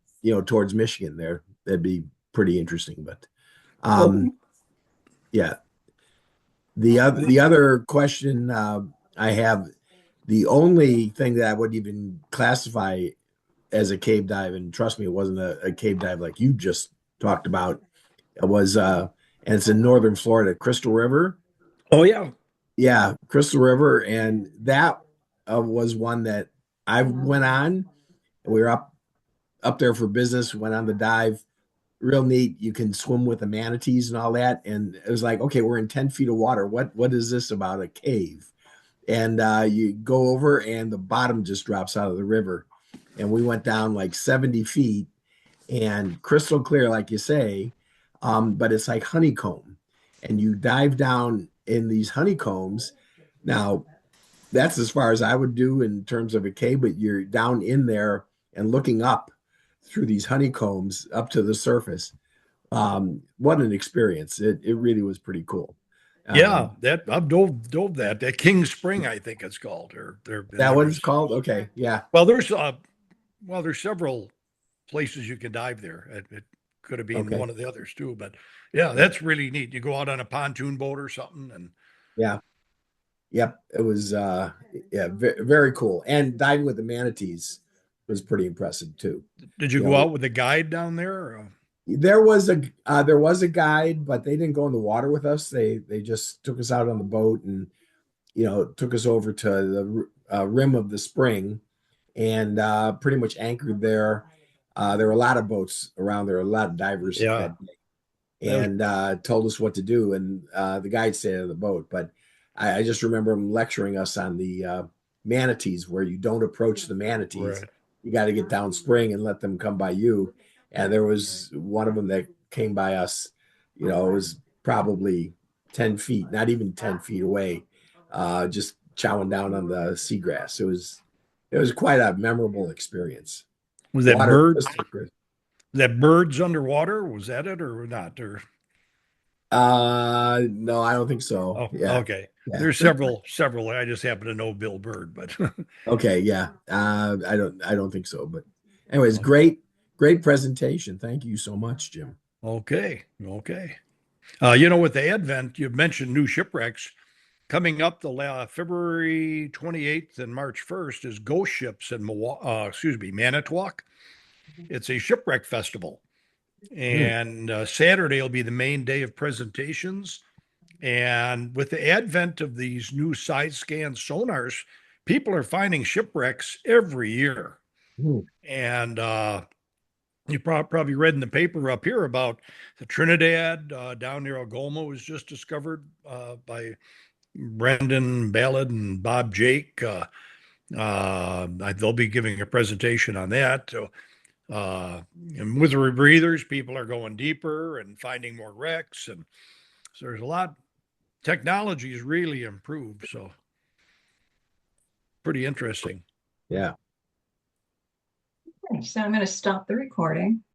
towards Michigan there. That'd be pretty interesting. But Oh, yeah, the other question I have, the only thing that I would even classify as a cave dive, and trust me, it wasn't a cave dive like you just talked about. It was and it's in northern Florida, Crystal River. oh yeah. Yeah, Crystal River, and that was one that I went on. We were up there for business, went on the dive. Real neat. You can swim with the manatees and all that. And it was like, okay, we're in 10 feet of water. What is this about a cave? And you go over and the bottom just drops out of the river. And we went down like 70 feet and crystal clear, like you say, but it's like honeycomb. And you dive down in these honeycombs. Now, that's as far as I would do in terms of a cave, but you're down in there and looking up through these honeycombs up to the surface. What an experience. It really was pretty cool. Yeah, Um, that I've dove that King Spring, I think it's called. Or there, and that there what it's was called? Okay. Yeah. well, there's several places you can dive there. It could have been Okay. one of the others too, but yeah, that's really neat. You go out on a pontoon boat or something, and Yeah. Yep. It was, yeah, very cool. And diving with the manatees was pretty impressive too. did you You go know, out with a guide down there? Or? there was a guide, but they didn't go in the water with us. They just took us out on the boat and took us over to the rim of the spring and pretty much anchored there. There were a lot of boats around there, a lot of divers Yeah, that day, that was and told us what to do. And the guide stayed on the boat, but I just remember him lecturing us on the manatees, where you don't approach the manatees. right. You got to get downstream and let them come by you. And there was one of them that came by us. It was probably 10 feet, not even 10 feet away, just chowing down on the seagrass. It was quite a memorable experience. Was that Water bird? crystal clear. That birds underwater? Was that it or not? Or No, I don't think so. oh, Yeah, okay. yeah. There's several. I just happen to know Bill Bird, but Okay, yeah. I don't think so. But anyways, okay, great presentation. Thank you so much, Jim. okay. With the advent, you mentioned new shipwrecks coming up. The February 28th and March 1st is Ghost Ships in Manitowoc. It's a shipwreck festival, Hmm. and Saturday will be the main day of presentations. And with the advent of these new side scan sonars, people are finding shipwrecks every year. Hmm. And you probably read in the paper up here about the Trinidad down near Algoma was just discovered by Brendan Ballard and Bob Jake. They'll be giving a presentation on that. So, and with the rebreathers, people are going deeper and finding more wrecks. And so there's a lot. Technology has really improved. So pretty interesting. Yeah. Okay, so I'm going to stop the recording.